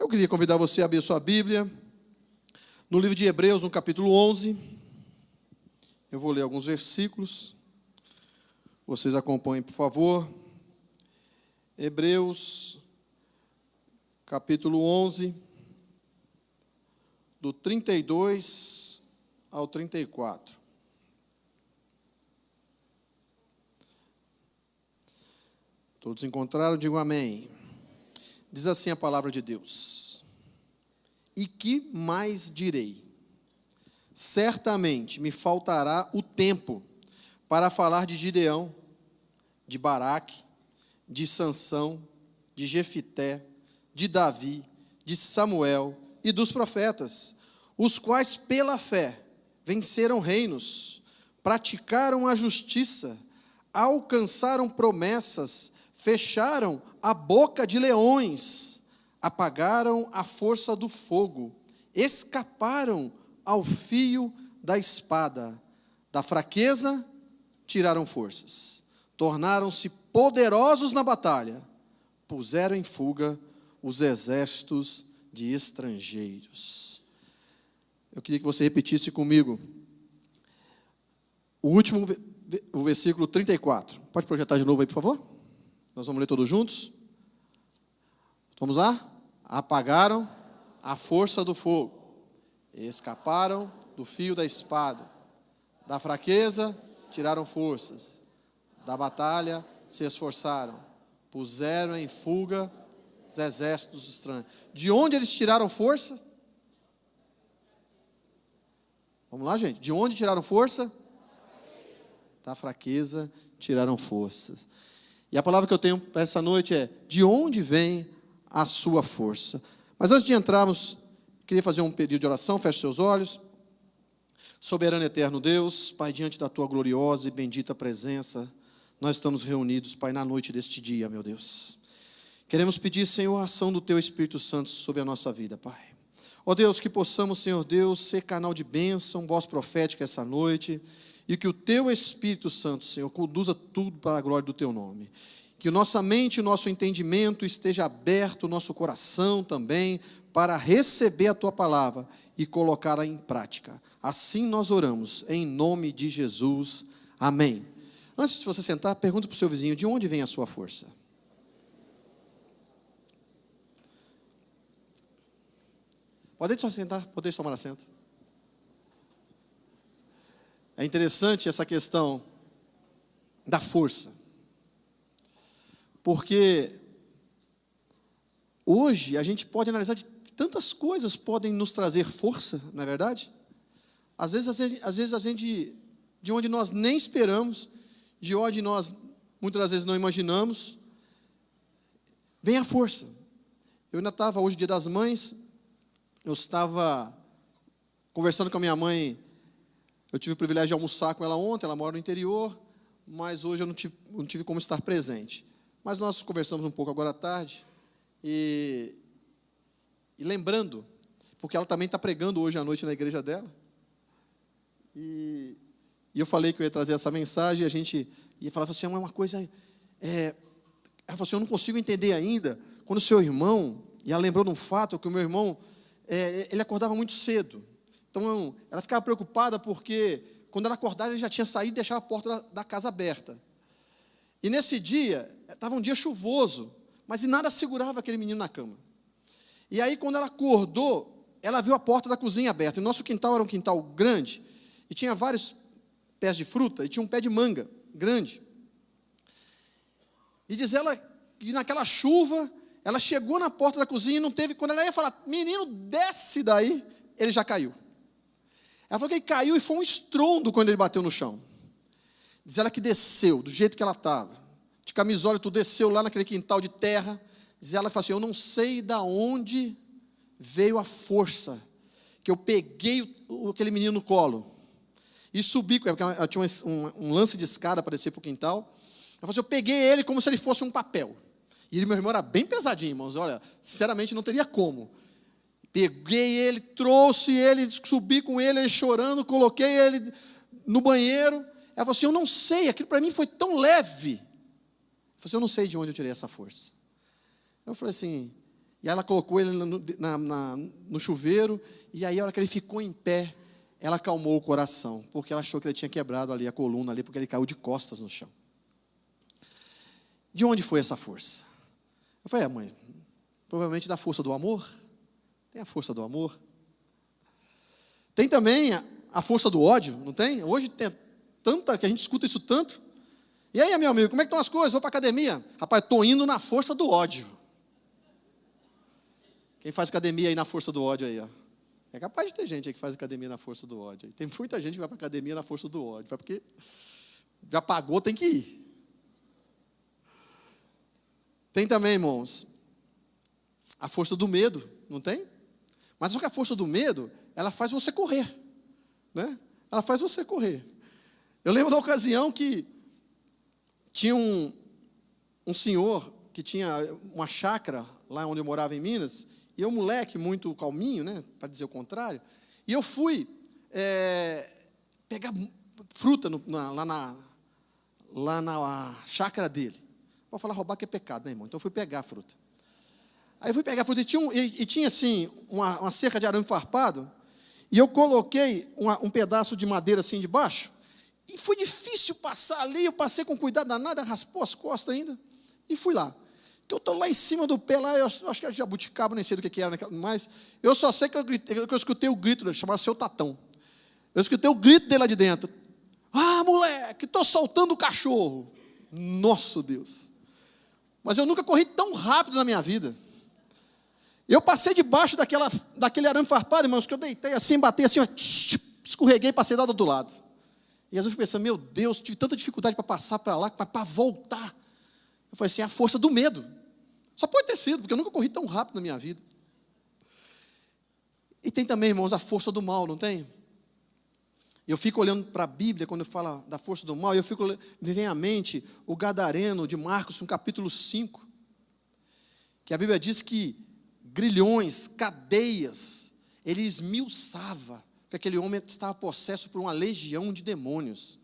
Eu queria convidar você a abrir sua Bíblia no livro de Hebreus, no capítulo 11. Eu vou ler alguns versículos. Vocês acompanhem, por favor. Hebreus, capítulo 11, do 32 ao 34. Todos encontraram? Digam amém. Diz assim a palavra de Deus: E que mais direi? Certamente me faltará o tempo para falar de Gideão, de Baraque, de Sansão, de Jefité, de Davi, de Samuel e dos profetas, os quais pela fé venceram reinos, praticaram a justiça, alcançaram promessas, fecharam a boca de leões, apagaram a força do fogo, escaparam ao fio da espada, da fraqueza tiraram forças, tornaram-se poderosos na batalha, puseram em fuga os exércitos de estrangeiros. Eu queria que você repetisse comigo o versículo 34. Pode projetar de novo aí, por favor? Nós vamos ler todos juntos? Vamos lá? Apagaram a força do fogo, escaparam do fio da espada, da fraqueza tiraram forças, da batalha se esforçaram, puseram em fuga os exércitos estranhos. De onde eles tiraram força? Vamos lá, gente. De onde tiraram força? Da fraqueza tiraram forças. E a palavra que eu tenho para essa noite é: de onde vem a sua força? Mas antes de entrarmos, queria fazer um pedido de oração. Feche seus olhos. Soberano e eterno Deus, Pai, diante da Tua gloriosa e bendita presença, nós estamos reunidos, Pai, na noite deste dia, meu Deus. Queremos pedir, Senhor, a ação do Teu Espírito Santo sobre a nossa vida, Pai. Ó Deus, que possamos, Senhor Deus, ser canal de bênção, voz profética essa noite, e que o Teu Espírito Santo, Senhor, conduza tudo para a glória do Teu nome. Que nossa mente e o nosso entendimento esteja aberto, o nosso coração também, para receber a Tua palavra e colocá-la em prática. Assim nós oramos, em nome de Jesus. Amém. Antes de você sentar, pergunta para o seu vizinho: de onde vem a sua força? Pode só sentar, pode tomar assento. É interessante essa questão da força, porque hoje a gente pode analisar de tantas coisas podem nos trazer força, não é verdade? Às vezes a gente, de onde nós nem esperamos, de onde nós muitas das vezes não imaginamos, vem a força. Eu ainda estava, hoje, Dia das Mães, eu estava conversando com a minha mãe. Eu tive o privilégio de almoçar com ela ontem, ela mora no interior, mas hoje eu não tive como estar presente. Mas nós conversamos um pouco agora à tarde, e lembrando, porque ela também está pregando hoje à noite na igreja dela, e eu falei que eu ia trazer essa mensagem, e a gente ia falar assim: é uma coisa, ela falou assim: eu não consigo entender ainda, quando o seu irmão, e ela lembrou de um fato, que o meu irmão, ele acordava muito cedo, então ela ficava preocupada, porque quando ela acordava, ele já tinha saído e deixava a porta da casa aberta, e nesse dia, estava um dia chuvoso, mas nada segurava aquele menino na cama. E aí, quando ela acordou, ela viu a porta da cozinha aberta. E nosso quintal era um quintal grande, e tinha vários pés de fruta, e tinha um pé de manga grande. E diz ela que naquela chuva, ela chegou na porta da cozinha e não teve, quando ela ia falar: menino, desce daí, ele já caiu. Ela falou que ele caiu e foi um estrondo quando ele bateu no chão. Diz ela que desceu, do jeito que ela estava, de camisola, tu desceu lá naquele quintal de terra. Diz ela que falou assim: eu não sei de onde veio a força, que eu peguei aquele menino no colo e subi, porque ela tinha um lance de escada para descer para o quintal. Ela falou assim: eu peguei ele como se ele fosse um papel. E ele, meu irmão, era bem pesadinho, irmãos. Olha, sinceramente não teria como. Peguei ele, trouxe ele, subi com ele chorando, coloquei ele no banheiro. Ela falou assim: eu não sei, aquilo para mim foi tão leve. Ela falou assim: eu não sei de onde eu tirei essa força. Eu falei assim, E ela colocou ele no chuveiro, e aí a hora que ele ficou em pé, ela acalmou o coração, porque ela achou que ele tinha quebrado ali a coluna, ali, porque ele caiu de costas no chão. De onde foi essa força? Eu falei, mãe, provavelmente da força do amor. Tem a força do amor. Tem também a força do ódio, não tem? Hoje tem tanta, que a gente escuta isso tanto. E aí, meu amigo, como é que estão as coisas? Vou para a academia? Rapaz, estou indo na força do ódio. Quem faz academia aí na força do ódio aí, ó? É capaz de ter gente aí que faz academia na força do ódio. Tem muita gente que vai para a academia na força do ódio. Vai porque já pagou, tem que ir. Tem também, irmãos, a força do medo, não tem? Mas só que a força do medo, ela faz você correr, né? Ela faz você correr. Eu lembro da ocasião que tinha um senhor que tinha uma chácara lá onde eu morava em Minas, e eu, moleque, muito calminho, né, para dizer o contrário, e eu fui pegar fruta lá na chácara dele. Vou falar roubar que é pecado, né, irmão? Então eu fui pegar a fruta. Aí eu fui pegar a fruta e tinha assim, uma cerca de arame farpado, e eu coloquei um pedaço de madeira assim debaixo, e foi difícil passar ali, eu passei com cuidado danado, raspou as costas ainda, e fui lá. Que eu estou lá em cima do pé, lá, eu acho que era jabuticaba, nem sei do que era, mas eu só sei que eu escutei o grito, chamava Seu Tatão. Eu escutei o grito dele lá de dentro. Ah, moleque, estou soltando o cachorro. Nossa, Deus. Mas eu nunca corri tão rápido na minha vida. Eu passei debaixo daquele arame farpado, irmãos, que eu deitei assim, batei assim, escorreguei e passei lá do outro lado. E às vezes eu pensando, meu Deus, tive tanta dificuldade para passar para lá, para voltar. Eu falei assim, a força do medo. Só pode ter sido, porque eu nunca corri tão rápido na minha vida. E tem também, irmãos, a força do mal, não tem? Eu fico olhando para a Bíblia, quando eu falo da força do mal, me vem à mente o Gadareno de Marcos, no capítulo 5, que a Bíblia diz que grilhões, cadeias, ele esmiuçava, porque aquele homem estava possesso por uma legião de demônios.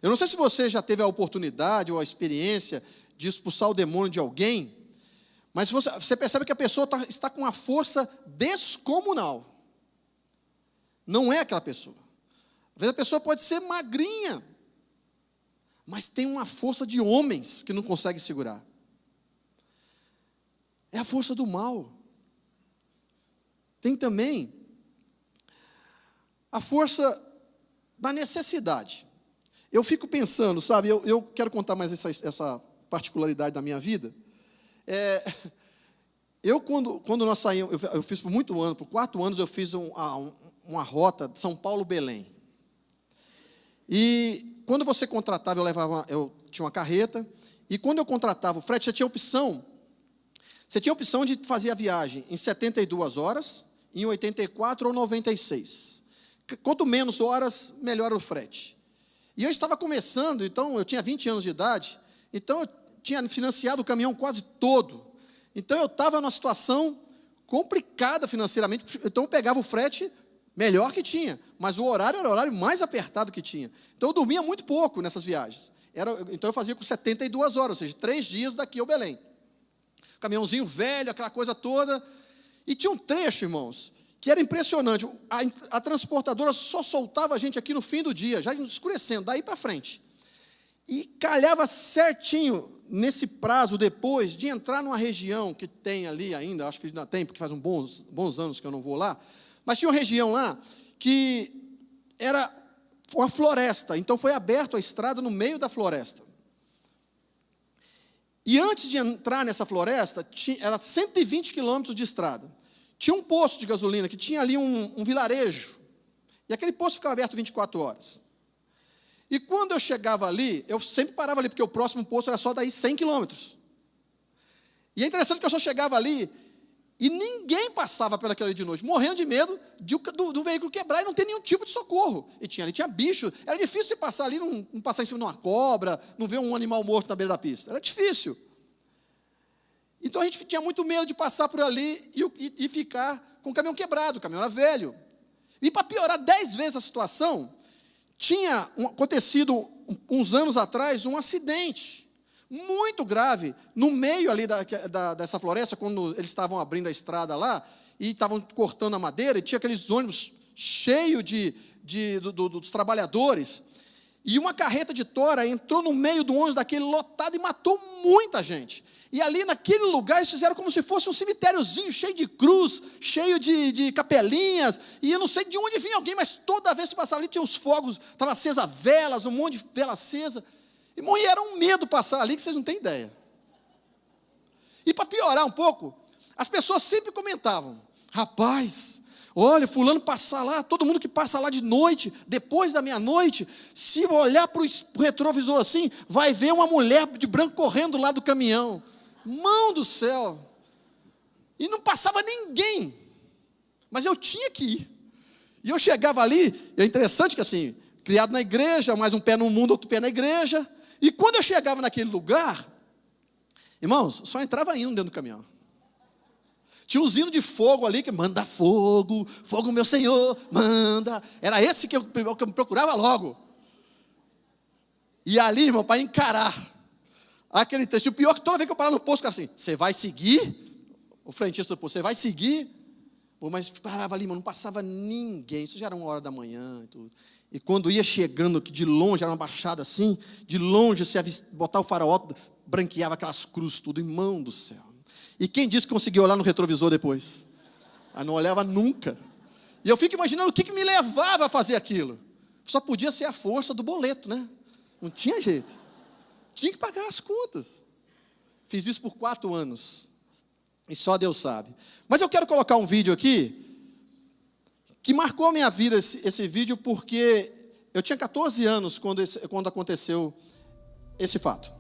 Eu não sei se você já teve a oportunidade ou a experiência de expulsar o demônio de alguém, mas você percebe que a pessoa está com uma força descomunal. Não é aquela pessoa. Às vezes a pessoa pode ser magrinha, mas tem uma força de homens que não consegue segurar. É a força do mal. Tem também a força da necessidade. Eu fico pensando, sabe, eu quero contar mais essa particularidade da minha vida. Quando nós saímos, eu fiz por 4 anos, eu fiz uma rota de São Paulo-Belém. E quando você contratava, eu tinha uma carreta, e quando eu contratava o frete, você tinha opção de fazer a viagem em 72 horas, em 84 ou 96. Quanto menos horas, melhor o frete. E eu estava começando, então eu tinha 20 anos de idade, então eu tinha financiado o caminhão quase todo. Então eu estava numa situação complicada financeiramente, então eu pegava o frete melhor que tinha, mas o horário era o horário mais apertado que tinha. Então eu dormia muito pouco nessas viagens. Então eu fazia com 72 horas, ou seja, 3 dias daqui ao Belém. Caminhãozinho velho, aquela coisa toda. E tinha um trecho, irmãos, que era impressionante. A transportadora só soltava a gente aqui no fim do dia, já escurecendo, daí para frente. E calhava certinho nesse prazo depois de entrar numa região que tem ali ainda, acho que ainda tem, porque faz bons anos que eu não vou lá, mas tinha uma região lá que era uma floresta, então foi aberto a estrada no meio da floresta. E antes de entrar nessa floresta, era 120 quilômetros de estrada. Tinha um posto de gasolina, que tinha ali um vilarejo. E aquele posto ficava aberto 24 horas. E quando eu chegava ali, eu sempre parava ali, porque o próximo posto era só daí 100 quilômetros. E é interessante que eu só chegava ali, e ninguém passava por aquilo ali de noite, morrendo de medo do veículo quebrar e não ter nenhum tipo de socorro. E tinha bicho, era difícil você passar ali, não passar em cima de uma cobra, não ver um animal morto na beira da pista. Era difícil. Então a gente tinha muito medo de passar por ali e ficar com o caminhão quebrado, o caminhão era velho. E para piorar 10 vezes a situação, tinha acontecido uns anos atrás um acidente, muito grave, no meio ali dessa floresta, quando eles estavam abrindo a estrada lá, e estavam cortando a madeira, e tinha aqueles ônibus cheios dos trabalhadores, e uma carreta de tora entrou no meio do ônibus daquele lotado e matou muita gente. E ali naquele lugar eles fizeram como se fosse um cemitériozinho, cheio de cruz, cheio de capelinhas, e eu não sei de onde vinha alguém, mas toda vez que passava ali tinha uns fogos, estava acesa velas, um monte de vela acesa. Irmão, e era um medo passar ali que vocês não têm ideia. E para piorar um pouco, as pessoas sempre comentavam: rapaz, olha, fulano passa lá, todo mundo que passa lá de noite, depois da meia-noite, se olhar para o retrovisor assim, vai ver uma mulher de branco correndo lá do caminhão. Mão do céu. E não passava ninguém, mas eu tinha que ir. E eu chegava ali, é interessante que assim, criado na igreja, mais um pé no mundo, outro pé na igreja, e quando eu chegava naquele lugar, irmãos, só entrava indo dentro do caminhão. Tinha um hino de fogo ali, que manda fogo, fogo meu Senhor, manda. Era esse que eu procurava logo. E ali, irmão, para encarar aquele texto. E o pior é que toda vez que eu parava no posto, eu ficava assim: você vai seguir? O frentista do posto, você vai seguir? Pô, mas parava ali, mano, não passava ninguém. Isso já era 1h da manhã e tudo. E quando ia chegando, que de longe, era uma baixada assim, de longe, você botar o farol, branqueava aquelas cruzes tudo, irmão do céu. E quem disse que conseguiu olhar no retrovisor depois? Eu não olhava nunca. E eu fico imaginando o que me levava a fazer aquilo. Só podia ser a força do boleto, né? Não tinha jeito. Tinha que pagar as contas. Fiz isso por 4 anos. E só Deus sabe. Mas eu quero colocar um vídeo aqui que marcou a minha vida, esse vídeo, porque eu tinha 14 anos quando aconteceu esse fato.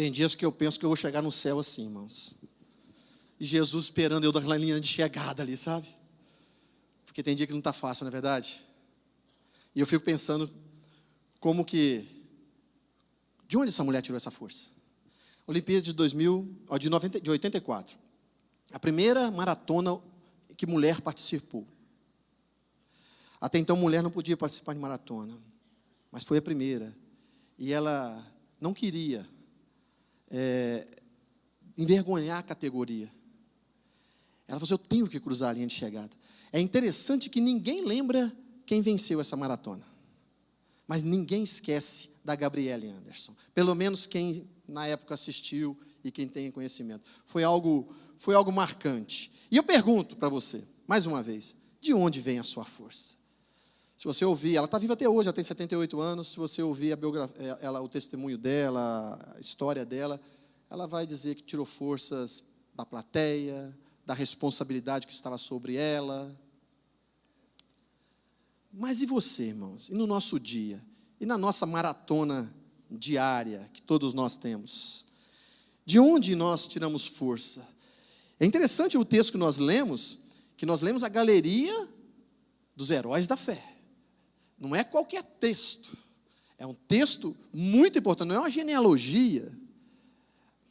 Tem dias que eu penso que eu vou chegar no céu assim, irmãos. E Jesus esperando eu na linha de chegada ali, sabe? Porque tem dia que não está fácil, não é verdade? E eu fico pensando como que... De onde essa mulher tirou essa força? Olimpíada de 84. A primeira maratona que mulher participou. Até então, mulher não podia participar de maratona. Mas foi a primeira. E ela não queria envergonhar a categoria. Ela falou assim: eu tenho que cruzar a linha de chegada. É interessante que ninguém lembra quem venceu essa maratona. Mas ninguém esquece da Gabriele Anderson. Pelo menos quem na época assistiu e quem tem conhecimento. Foi algo marcante. E eu pergunto para você, mais uma vez, de onde vem a sua força? Se você ouvir, ela está viva até hoje, ela tem 78 anos, se você ouvir o testemunho dela, a história dela, ela vai dizer que tirou forças da plateia, da responsabilidade que estava sobre ela. Mas e você, irmãos? E no nosso dia? E na nossa maratona diária que todos nós temos? De onde nós tiramos força? É interessante o texto que nós lemos a galeria dos heróis da fé. Não é qualquer texto. É um texto muito importante. Não é uma genealogia,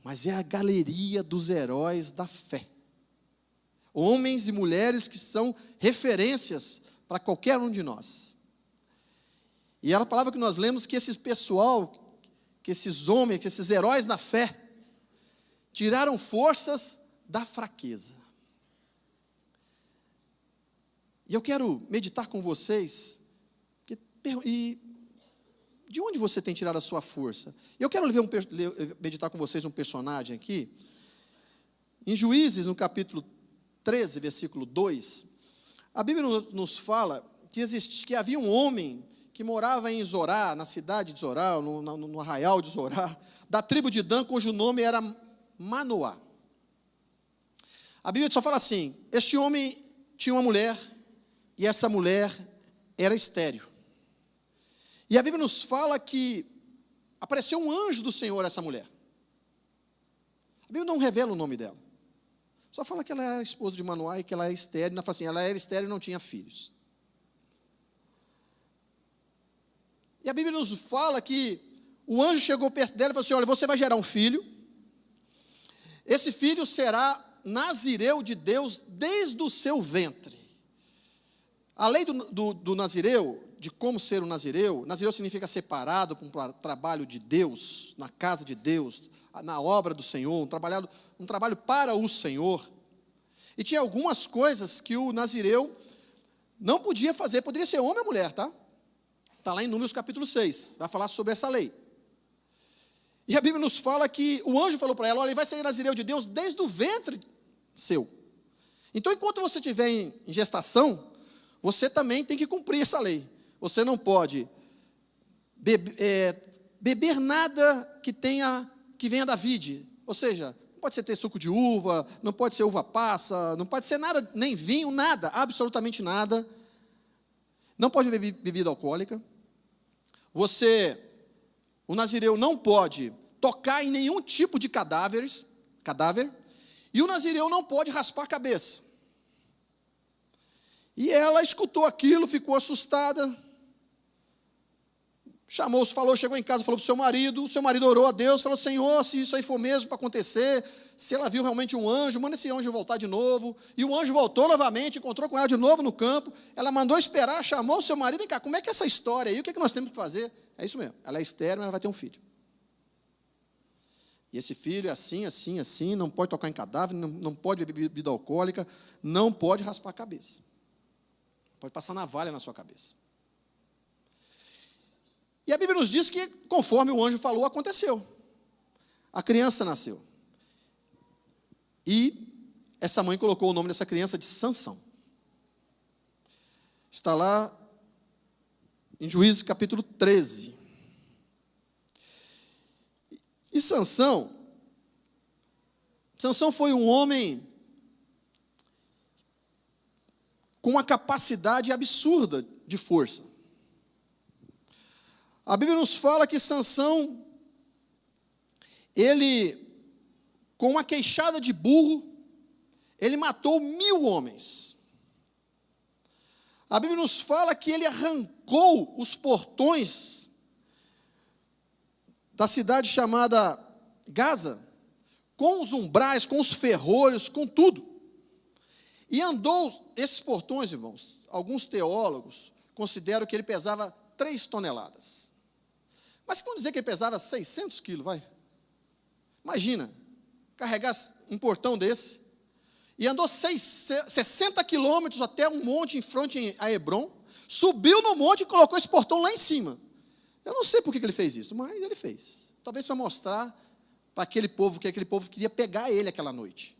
mas é a galeria dos heróis da fé. Homens e mulheres que são referências para qualquer um de nós. E a palavra que nós lemos que esse pessoal, que esses homens, que esses heróis na fé, tiraram forças da fraqueza. E eu quero meditar com vocês, e de onde você tem tirado a sua força? Eu quero meditar com vocês um personagem aqui, em Juízes, no capítulo 13, versículo 2, a Bíblia nos fala que havia um homem que morava em Zorá, na cidade de Zorá, no arraial de Zorá, da tribo de Dan, cujo nome era Manoá. A Bíblia só fala assim: este homem tinha uma mulher, e essa mulher era estéril. E a Bíblia nos fala que apareceu um anjo do Senhor a essa mulher. A Bíblia não revela o nome dela. Só fala que ela é a esposa de Manoá e que ela é estéril. Ela fala assim, ela era estéril e não tinha filhos. E a Bíblia nos fala que o anjo chegou perto dela e falou assim, olha, você vai gerar um filho. Esse filho será nazireu de Deus desde o seu ventre. A lei do nazireu, de como ser um nazireu significa separado para um trabalho de Deus, na casa de Deus, na obra do Senhor, um trabalho para o Senhor. E tinha algumas coisas que o nazireu não podia fazer, poderia ser homem ou mulher, tá? Está lá em Números capítulo 6, vai falar sobre essa lei. E a Bíblia nos fala que o anjo falou para ela, olha, ele vai ser nazireu de Deus desde o ventre seu. Então, enquanto você estiver em gestação, você também tem que cumprir essa lei. Você não pode beber nada que venha da vide. Ou seja, não pode ser ter suco de uva, não pode ser uva passa, não pode ser nada, nem vinho, nada, absolutamente nada. Não pode beber bebida alcoólica. O nazireu não pode tocar em nenhum tipo de cadáver, e o nazireu não pode raspar a cabeça. E ela escutou aquilo, ficou assustada, chegou em casa, falou para o seu marido orou a Deus, falou, Senhor, se isso aí for mesmo para acontecer, se ela viu realmente um anjo, manda esse anjo voltar de novo. E o anjo voltou novamente, encontrou com ela de novo no campo, ela mandou esperar, chamou o seu marido, vem cá, como é que é essa história aí, o que nós temos que fazer? É isso mesmo, ela é estéril, mas ela vai ter um filho. E esse filho é assim, assim, assim, não pode tocar em cadáver, não pode beber bebida alcoólica, não pode raspar a cabeça. Pode passar navalha na sua cabeça. E a Bíblia nos diz que, conforme o anjo falou, aconteceu. A criança nasceu. E essa mãe colocou o nome dessa criança de Sansão. Está lá em Juízes capítulo 13. E Sansão foi um homem com uma capacidade absurda de força. A Bíblia nos fala que Sansão, ele, com uma queixada de burro, ele matou 1000 homens. A Bíblia nos fala que ele arrancou os portões da cidade chamada Gaza, com os umbrais, com os ferrolhos, com tudo. E andou esses portões, irmãos, alguns teólogos consideram que ele pesava 3 toneladas. Mas vamos dizer que ele pesava 600 quilos, vai. Imagina, carregar um portão desse, e andou 60 quilômetros até um monte em frente a Hebron, subiu no monte e colocou esse portão lá em cima. Eu não sei por que ele fez isso, mas ele fez. Talvez para mostrar para aquele povo que aquele povo queria pegar ele aquela noite.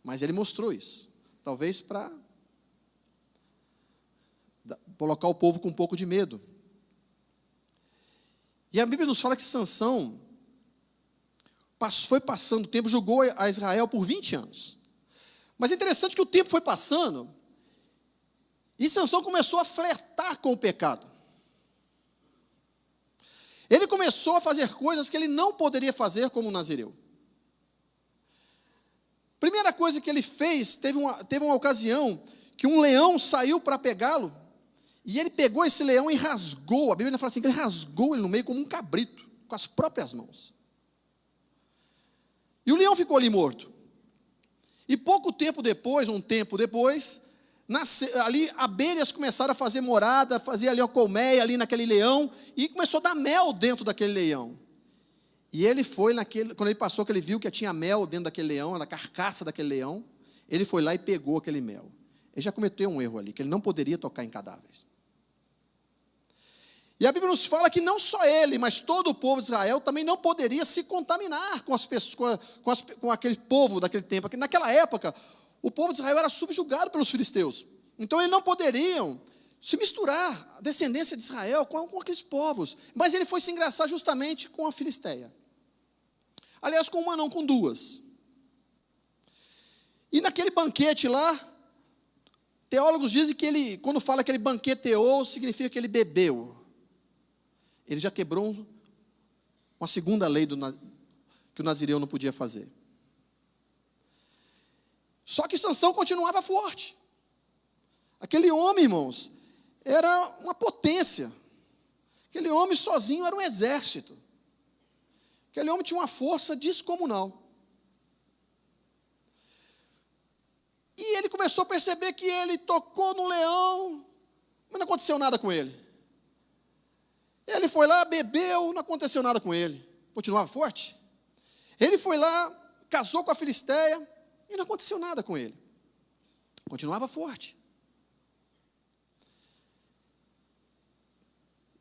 Mas ele mostrou isso. Talvez para colocar o povo com um pouco de medo. E a Bíblia nos fala que Sansão foi passando o tempo, julgou a Israel por 20 anos. Mas é interessante que o tempo foi passando e Sansão começou a flertar com o pecado. Ele começou a fazer coisas que ele não poderia fazer como nazireu. Primeira coisa que ele fez, teve uma ocasião que um leão saiu para pegá-lo, e ele pegou esse leão e rasgou. A Bíblia fala assim, que ele rasgou ele no meio como um cabrito, com as próprias mãos. E o leão ficou ali morto. E um tempo depois, ali abelhas começaram a fazer morada, fazer ali uma colmeia ali naquele leão, e começou a dar mel dentro daquele leão. E ele foi quando ele passou, que ele viu que tinha mel dentro daquele leão, na carcaça daquele leão, ele foi lá e pegou aquele mel. Ele já cometeu um erro ali, que ele não poderia tocar em cadáveres. E a Bíblia nos fala que não só ele, mas todo o povo de Israel também não poderia se contaminar com as pessoas, com aquele povo daquele tempo. Porque naquela época, o povo de Israel era subjugado pelos filisteus. Então eles não poderiam se misturar, a descendência de Israel, com aqueles povos. Mas ele foi se engraçar justamente com a Filisteia. Aliás, com uma não, com duas. E naquele banquete lá, teólogos dizem que ele, quando fala que ele banqueteou, significa que ele bebeu. Ele já quebrou uma segunda lei que o nazireu não podia fazer. Só que Sansão continuava forte. Aquele homem, irmãos, era uma potência. Aquele homem sozinho era um exército. Aquele homem tinha uma força descomunal. E ele começou a perceber que ele tocou no leão, mas não aconteceu nada com ele. Ele foi lá, bebeu, não aconteceu nada com ele. Continuava forte. Ele foi lá, casou com a Filisteia, e não aconteceu nada com ele. Continuava forte.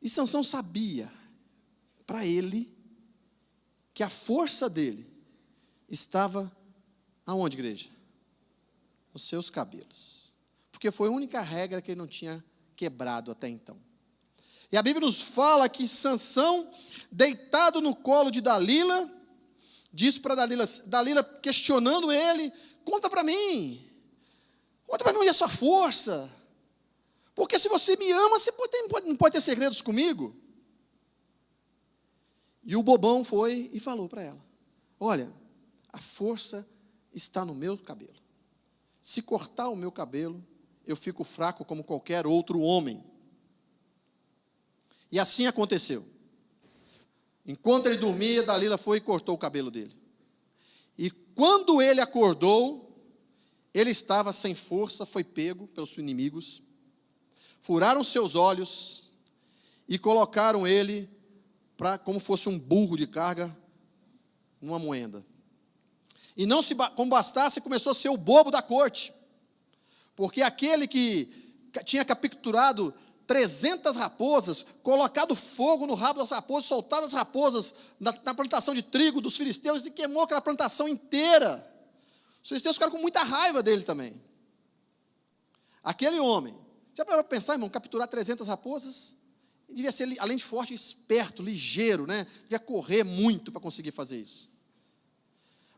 E Sansão sabia, para ele, que a força dele estava aonde, igreja? Nos seus cabelos. Porque foi a única regra que ele não tinha quebrado até então. E a Bíblia nos fala que Sansão, deitado no colo de Dalila, disse para Dalila questionando ele, conta para mim onde é a sua força, porque se você me ama, você não pode ter segredos comigo. E o bobão foi e falou para ela, olha, a força está no meu cabelo, se cortar o meu cabelo, eu fico fraco como qualquer outro homem. E assim aconteceu. Enquanto ele dormia, Dalila foi e cortou o cabelo dele. E quando ele acordou, ele estava sem força, foi pego pelos inimigos, furaram seus olhos e colocaram ele como fosse um burro de carga numa moenda. E não como bastasse, começou a ser o bobo da corte, porque aquele que tinha capturado 300 raposas, colocado fogo no rabo das raposas, soltado as raposas na plantação de trigo dos filisteus e queimou aquela plantação inteira. Os filisteus ficaram com muita raiva dele também. Aquele homem, já parou para pensar, irmão, capturar 300 raposas? Ele devia ser, além de forte, esperto, ligeiro, né? Devia correr muito para conseguir fazer isso.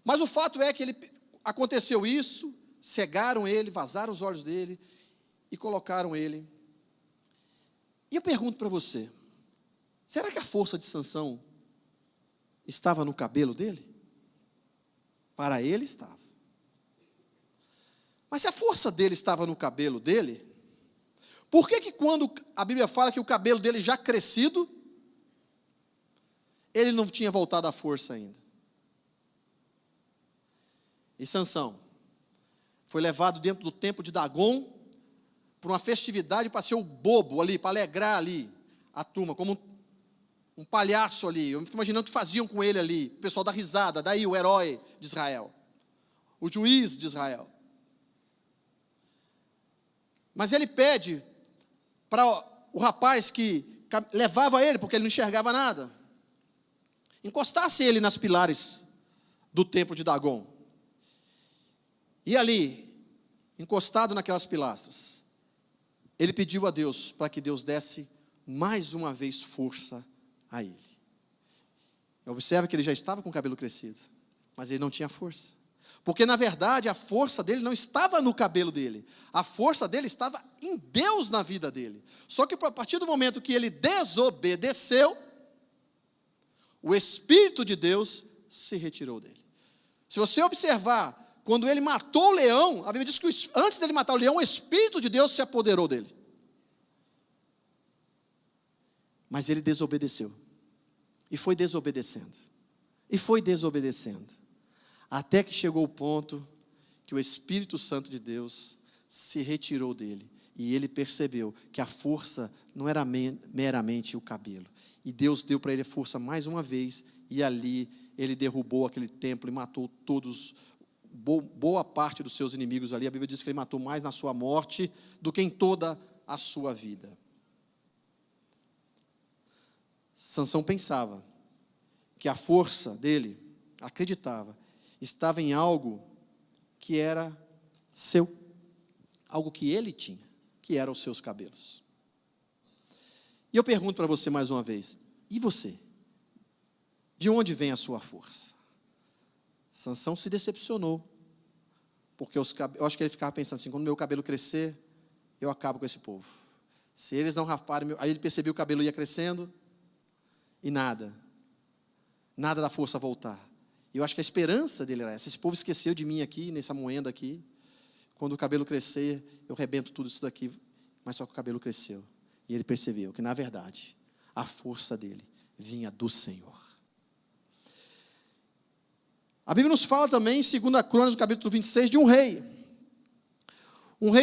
Mas o fato é que aconteceu isso, cegaram ele, vazaram os olhos dele e colocaram ele. E eu pergunto para você, será que a força de Sansão estava no cabelo dele? Para ele estava. Mas se a força dele estava no cabelo dele, por que quando a Bíblia fala que o cabelo dele já crescido, ele não tinha voltado à força ainda? E Sansão foi levado dentro do templo de Dagon, para uma festividade, para ser o bobo ali, para alegrar ali a turma, como um palhaço ali. Eu fico imaginando o que faziam com ele ali, o pessoal da risada, daí o herói de Israel, o juiz de Israel. Mas ele pede para o rapaz que levava ele, porque ele não enxergava nada, encostasse ele nas pilares do templo de Dagon. E ali, encostado naquelas pilastras, ele pediu a Deus para que Deus desse mais uma vez força a ele. Observe que ele já estava com o cabelo crescido, mas ele não tinha força. Porque, na verdade, a força dele não estava no cabelo dele. A força dele estava em Deus na vida dele. Só que a partir do momento que ele desobedeceu, o Espírito de Deus se retirou dele. Se você observar, quando ele matou o leão, a Bíblia diz que antes dele matar o leão, o Espírito de Deus se apoderou dele. Mas ele desobedeceu. E foi desobedecendo. E foi desobedecendo. Até que chegou o ponto que o Espírito Santo de Deus se retirou dele. E ele percebeu que a força não era meramente o cabelo. E Deus deu para ele força mais uma vez, e ali ele derrubou aquele templo e matou boa parte dos seus inimigos ali. A Bíblia diz que ele matou mais na sua morte do que em toda a sua vida. Sansão pensava que a força dele, acreditava, estava em algo que era seu, algo que ele tinha, que eram os seus cabelos. E eu pergunto para você mais uma vez, e você? De onde vem a sua força? Sansão se decepcionou, porque eu acho que ele ficava pensando assim, quando meu cabelo crescer, eu acabo com esse povo. Se eles não raparem, aí ele percebeu que o cabelo ia crescendo, e nada da força voltar. E eu acho que a esperança dele era essa, esse povo esqueceu de mim aqui, nessa moenda aqui, quando o cabelo crescer, eu rebento tudo isso daqui, mas só que o cabelo cresceu. E ele percebeu que, na verdade, a força dele vinha do Senhor. A Bíblia nos fala também, em 2 Crônicas, capítulo 26, de um rei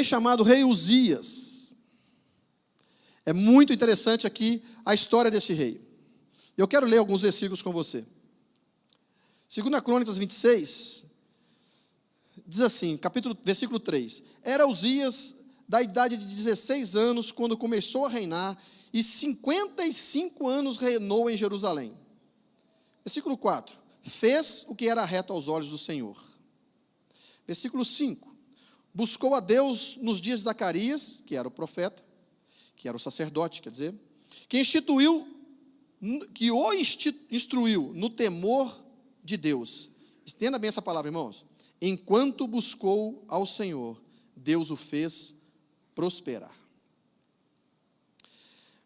chamado rei Uzias. É muito interessante aqui a história desse rei. Eu quero ler alguns versículos com você. 2 Crônicas 26, diz assim, versículo 3. Era Uzias da idade de 16 anos, quando começou a reinar, e 55 anos reinou em Jerusalém. Versículo 4. Fez o que era reto aos olhos do Senhor. Versículo 5. Buscou a Deus nos dias de Zacarias, que era o profeta, que era o sacerdote, quer dizer, que o instruiu no temor de Deus. Entenda bem essa palavra, irmãos. Enquanto buscou ao Senhor, Deus o fez prosperar.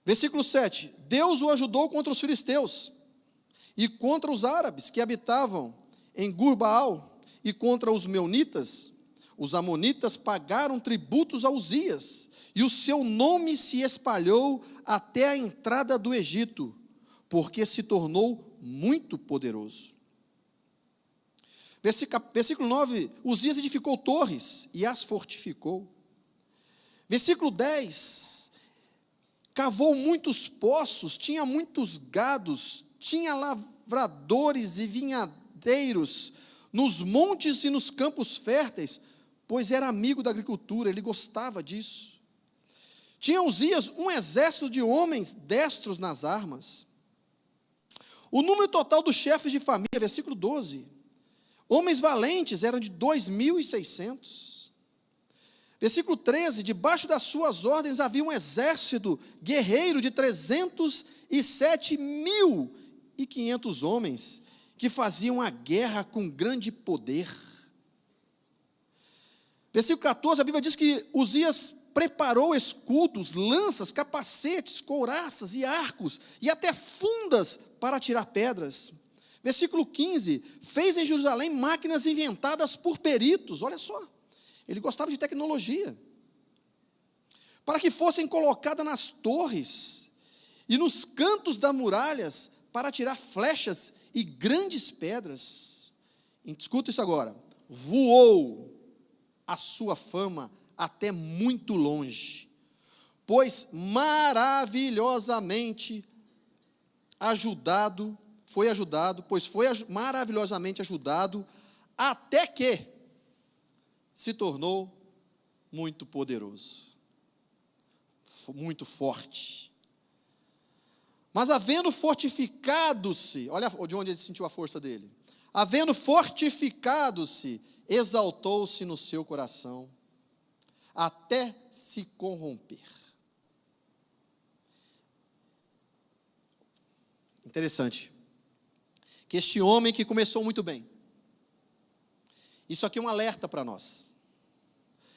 Versículo 7. Deus o ajudou contra os filisteus e contra os árabes que habitavam em Gur-Baal e contra os meunitas. Os amonitas pagaram tributos a Uzias e o seu nome se espalhou até a entrada do Egito, porque se tornou muito poderoso. Versículo 9, Uzias edificou torres e as fortificou. Versículo 10, cavou muitos poços, tinha muitos gados, tinha lavradores e vinhadeiros nos montes e nos campos férteis, pois era amigo da agricultura, ele gostava disso. Tinha Uzias um exército de homens destros nas armas. O número total dos chefes de família, versículo 12, homens valentes eram de 2.600. Versículo 13, debaixo das suas ordens havia um exército guerreiro de 307.500 homens, que faziam a guerra com grande poder. Versículo 14, a Bíblia diz que Uzias preparou escudos, lanças, capacetes, couraças e arcos, e até fundas para tirar pedras. Versículo 15, fez em Jerusalém máquinas inventadas por peritos, olha só, ele gostava de tecnologia, para que fossem colocadas nas torres e nos cantos das muralhas, para tirar flechas e grandes pedras. Escuta isso agora, voou a sua fama até muito longe, pois maravilhosamente foi maravilhosamente ajudado, até que se tornou muito poderoso, muito forte. Mas havendo fortificado-se, olha de onde ele sentiu a força dele, havendo fortificado-se, exaltou-se no seu coração, até se corromper. Interessante, que este homem que começou muito bem, isso aqui é um alerta para nós.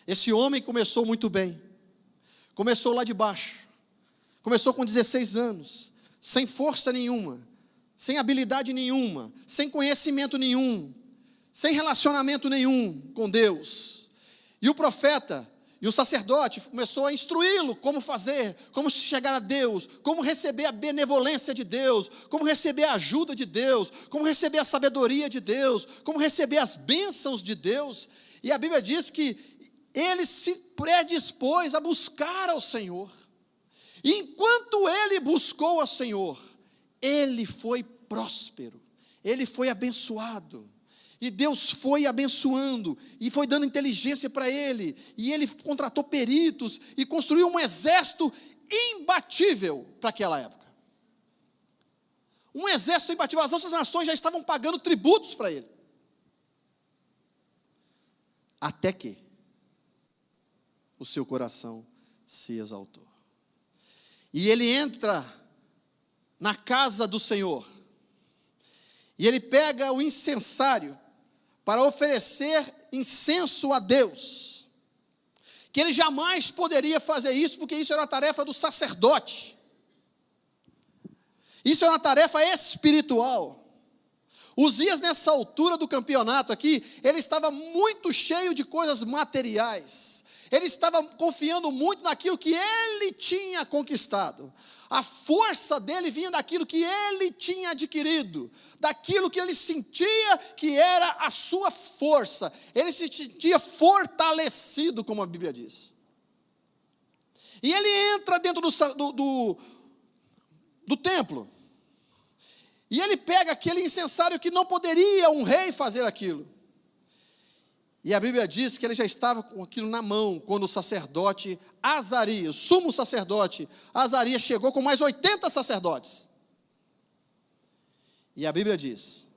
Esse homem começou muito bem, começou lá de baixo, começou com 16 anos, sem força nenhuma, sem habilidade nenhuma, sem conhecimento nenhum, sem relacionamento nenhum com Deus. E o profeta e o sacerdote começou a instruí-lo como fazer, como chegar a Deus, como receber a benevolência de Deus, como receber a ajuda de Deus, como receber a sabedoria de Deus, como receber as bênçãos de Deus. E a Bíblia diz que ele se predispôs a buscar ao Senhor. E enquanto ele buscou ao Senhor, ele foi próspero, ele foi abençoado. E Deus foi abençoando, e foi dando inteligência para ele, e ele contratou peritos, e construiu um exército imbatível para aquela época. Um exército imbatível, as outras nações já estavam pagando tributos para ele. Até que o seu coração se exaltou. E ele entra na casa do Senhor, e ele pega o incensário para oferecer incenso a Deus, que ele jamais poderia fazer isso, porque isso era uma tarefa do sacerdote, isso era uma tarefa espiritual. Uzias, nessa altura do campeonato aqui, ele estava muito cheio de coisas materiais, ele estava confiando muito naquilo que ele tinha conquistado. A força dele vinha daquilo que ele tinha adquirido, daquilo que ele sentia que era a sua força. Ele se sentia fortalecido, como a Bíblia diz. E ele entra dentro do templo, e ele pega aquele incensário que não poderia um rei fazer aquilo. E a Bíblia diz que ele já estava com aquilo na mão, quando o sacerdote Azarias, o sumo sacerdote Azarias, chegou com mais 80 sacerdotes. E a Bíblia diz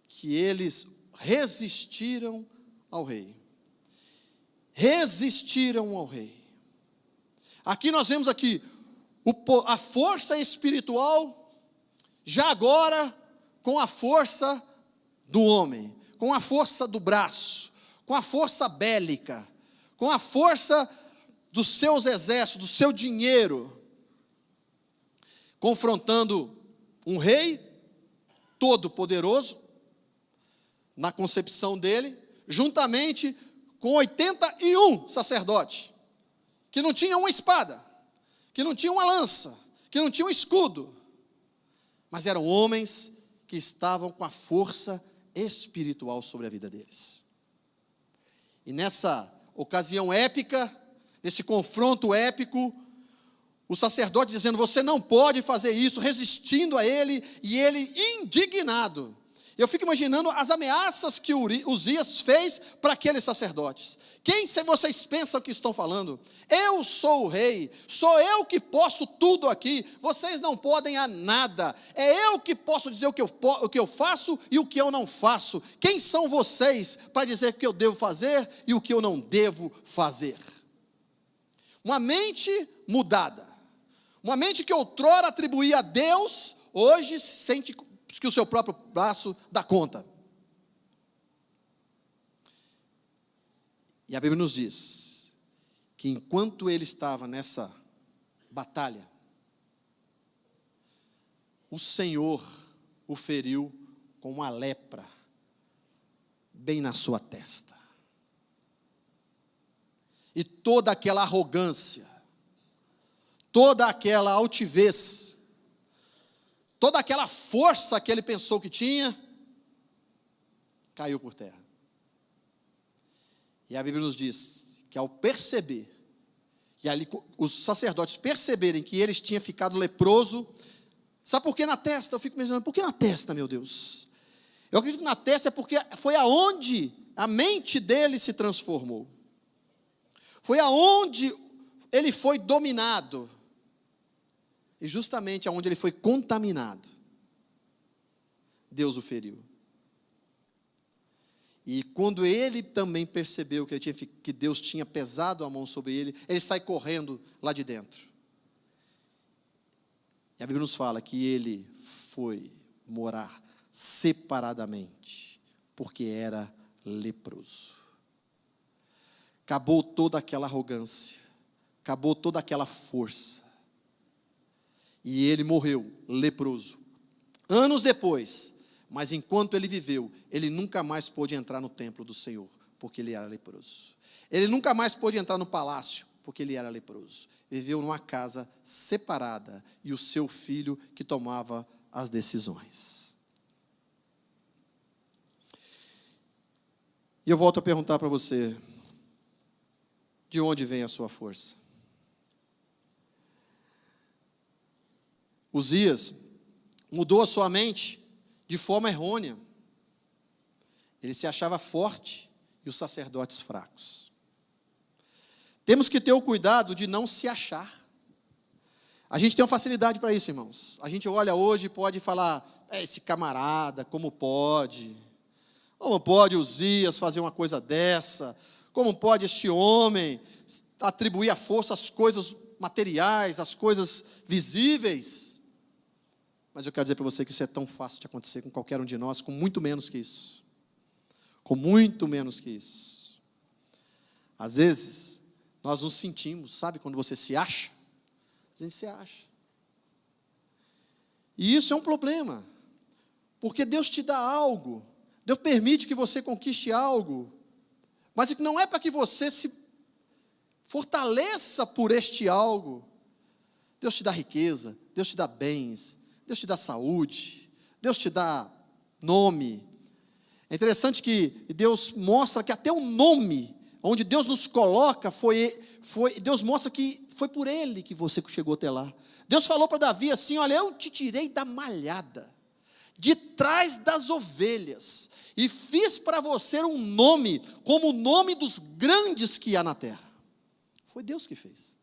que eles resistiram ao rei. Resistiram ao rei. Aqui nós vemos aqui a força espiritual, já agora com a força do homem, com a força do braço, com a força bélica, com a força dos seus exércitos, do seu dinheiro, confrontando um rei todo-poderoso, na concepção dele, juntamente com 81 sacerdotes, que não tinham uma espada, que não tinham uma lança, que não tinham um escudo, mas eram homens que estavam com a força espiritual sobre a vida deles. E nessa ocasião épica, nesse confronto épico, o sacerdote dizendo, você não pode fazer isso, resistindo a ele, e ele indignado. Eu fico imaginando as ameaças que Uzias fez para aqueles sacerdotes. Quem vocês pensam que estão falando? Eu sou o rei, sou eu que posso tudo aqui, vocês não podem a nada, é eu que posso dizer o que eu faço e o que eu não faço. Quem são vocês para dizer o que eu devo fazer e o que eu não devo fazer? Uma mente mudada, uma mente que outrora atribuía a Deus, hoje se sente que o seu próprio braço dá conta. E a Bíblia nos diz que enquanto ele estava nessa batalha, o Senhor o feriu com uma lepra bem na sua testa. E toda aquela arrogância, toda aquela altivez, toda aquela força que ele pensou que tinha, caiu por terra. E a Bíblia nos diz que ao perceber, e ali os sacerdotes perceberem que eles tinham ficado leproso, sabe por que na testa? Eu fico imaginando, por que na testa, meu Deus? Eu acredito que na testa é porque foi aonde a mente dele se transformou. Foi aonde ele foi dominado. E justamente aonde ele foi contaminado, Deus o feriu. E quando ele também percebeu que Deus tinha pesado a mão sobre ele, ele sai correndo lá de dentro. E a Bíblia nos fala que ele foi morar separadamente, porque era leproso. Acabou toda aquela arrogância, acabou toda aquela força. E ele morreu leproso. Anos depois, mas enquanto ele viveu, ele nunca mais pôde entrar no templo do Senhor, porque ele era leproso. Ele nunca mais pôde entrar no palácio, porque ele era leproso. Viveu numa casa separada, e o seu filho que tomava as decisões. E eu volto a perguntar para você, de onde vem a sua força? Uzias mudou a sua mente de forma errônea. Ele se achava forte e os sacerdotes fracos. Temos que ter o cuidado de não se achar. A gente tem uma facilidade para isso, irmãos. A gente olha hoje e pode falar, esse camarada, como pode? Como pode Uzias fazer uma coisa dessa? Como pode este homem atribuir a força às coisas materiais, às coisas visíveis? Mas eu quero dizer para você que isso é tão fácil de acontecer com qualquer um de nós, com muito menos que isso. Com muito menos que isso. Às vezes, nós nos sentimos, sabe quando você se acha? Às vezes se acha. E isso é um problema. Porque Deus te dá algo. Deus permite que você conquiste algo. Mas não é para que você se fortaleça por este algo. Deus te dá riqueza, Deus te dá bens, Deus te dá saúde, Deus te dá nome. É interessante que Deus mostra que até o nome, onde Deus nos coloca, Deus mostra que foi por Ele que você chegou até lá. Deus falou para Davi assim, olha, eu te tirei da malhada, de trás das ovelhas, e fiz para você um nome, como o nome dos grandes que há na terra. Foi Deus que fez.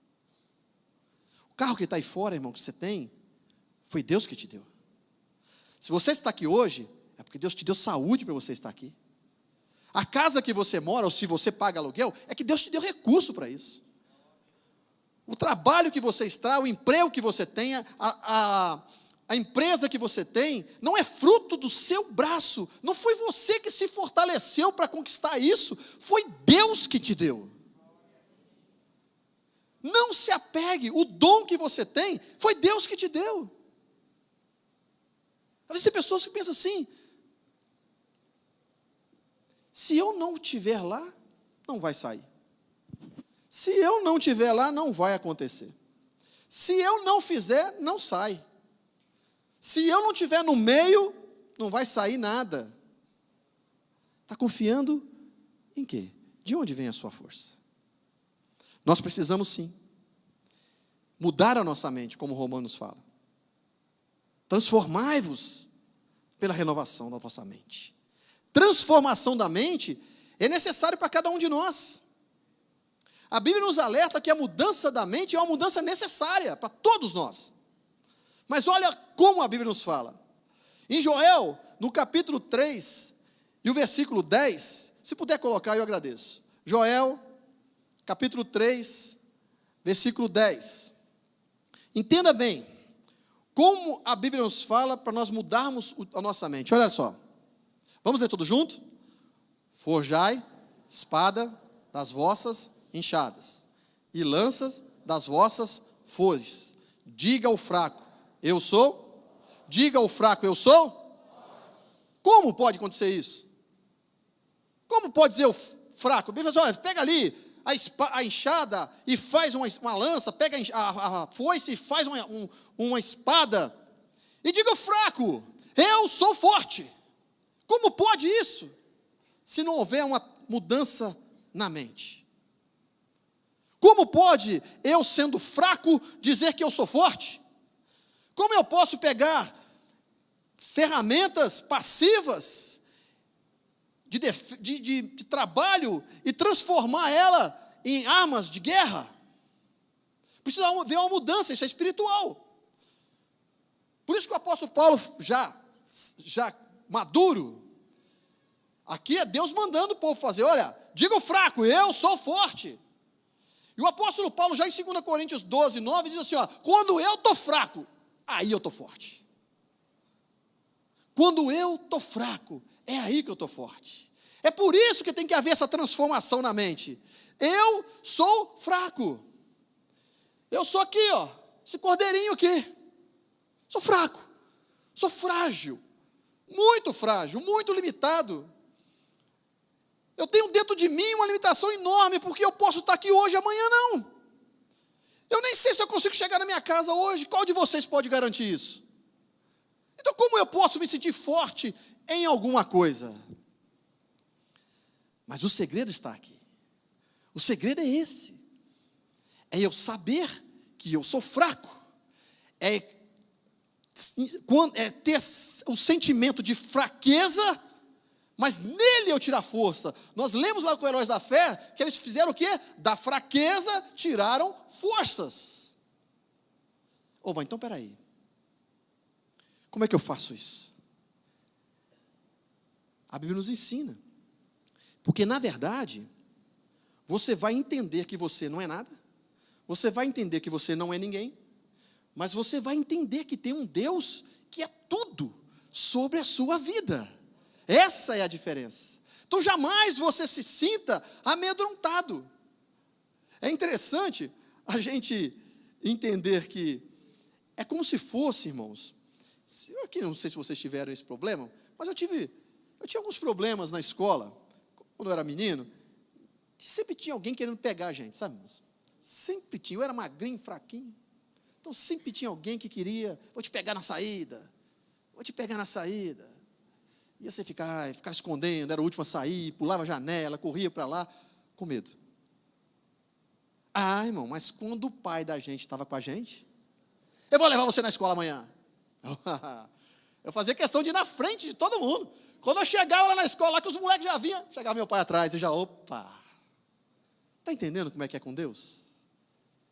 O carro que está aí fora, irmão, que você tem, foi Deus que te deu. Se você está aqui hoje, é porque Deus te deu saúde para você estar aqui. A casa que você mora, ou se você paga aluguel, é que Deus te deu recurso para isso. O trabalho que você está, o emprego que você tem, a empresa que você tem, não é fruto do seu braço. Não foi você que se fortaleceu para conquistar isso. Foi Deus que te deu. Não se apegue. O dom que você tem, foi Deus que te deu. Às vezes tem pessoas que pensam assim, se eu não estiver lá, não vai sair. Se eu não estiver lá, não vai acontecer. Se eu não fizer, não sai. Se eu não estiver no meio, não vai sair nada. Está confiando em quê? De onde vem a sua força? Nós precisamos sim mudar a nossa mente, como Romanos fala. Transformai-vos pela renovação da vossa mente. Transformação da mente é necessário para cada um de nós. A Bíblia nos alerta que a mudança da mente é uma mudança necessária para todos nós. Mas olha como a Bíblia nos fala. Em Joel, no capítulo 3, e o versículo 10, se puder colocar, eu agradeço. Joel, capítulo 3, versículo 10. Entenda bem, como a Bíblia nos fala para nós mudarmos a nossa mente. Olha só. Vamos ler tudo junto? Forjai espada das vossas enxadas, e lanças das vossas foices. Diga ao fraco, eu sou. Diga ao fraco, eu sou. Como pode acontecer isso? Como pode dizer o fraco? Olha, pega ali a enxada e faz uma lança, pega a foice e faz uma espada, e diga ao fraco, eu sou forte. Como pode isso? Se não houver uma mudança na mente. Como pode eu, sendo fraco, dizer que eu sou forte? Como eu posso pegar ferramentas passivas de trabalho e transformar ela em armas de guerra? Precisa haver uma mudança, isso é espiritual. Por isso que o apóstolo Paulo, já maduro, aqui é Deus mandando o povo fazer, olha, diga ao fraco, eu sou forte. E o apóstolo Paulo, já em 2 Coríntios 12, 9, diz assim, ó, quando eu estou fraco, aí eu estou forte. Quando eu estou fraco, é aí que eu estou forte. É por isso que tem que haver essa transformação na mente. Eu sou fraco. Eu sou aqui, ó, esse cordeirinho aqui. Sou fraco, sou frágil, muito limitado. Eu tenho dentro de mim uma limitação enorme, porque eu posso estar aqui hoje e amanhã não. Eu nem sei se eu consigo chegar na minha casa hoje. Qual de vocês pode garantir isso? Então como eu posso me sentir forte em alguma coisa? Mas o segredo está aqui. O segredo é esse. é eu saber que eu sou fraco, é ter o sentimento de fraqueza, mas nele eu tirar força. Nós lemos lá com os heróis da fé, que eles fizeram o quê? Da fraqueza tiraram forças. Mas então peraí, como é que eu faço isso? A Bíblia nos ensina, porque na verdade, você vai entender que você não é nada, você vai entender que você não é ninguém, mas você vai entender que tem um Deus que é tudo sobre a sua vida. Essa é a diferença. Então jamais você se sinta amedrontado. É interessante a gente entender que é como se fosse, irmãos, aqui não sei se vocês tiveram esse problema, mas eu tinha alguns problemas na escola, quando eu era menino, sempre tinha alguém querendo pegar a gente, sabe, irmãos? Sempre tinha, eu era magrinho, fraquinho, então sempre tinha alguém que queria, vou te pegar na saída, ia você ficar escondendo, era o último a sair, pulava a janela, corria para lá, com medo. Irmão, mas quando o pai da gente estava com a gente, eu vou levar você na escola amanhã. Eu fazia questão de ir na frente de todo mundo. Quando eu chegava lá na escola, lá que os moleques já vinham, chegava meu pai atrás e já, está entendendo como é que é com Deus?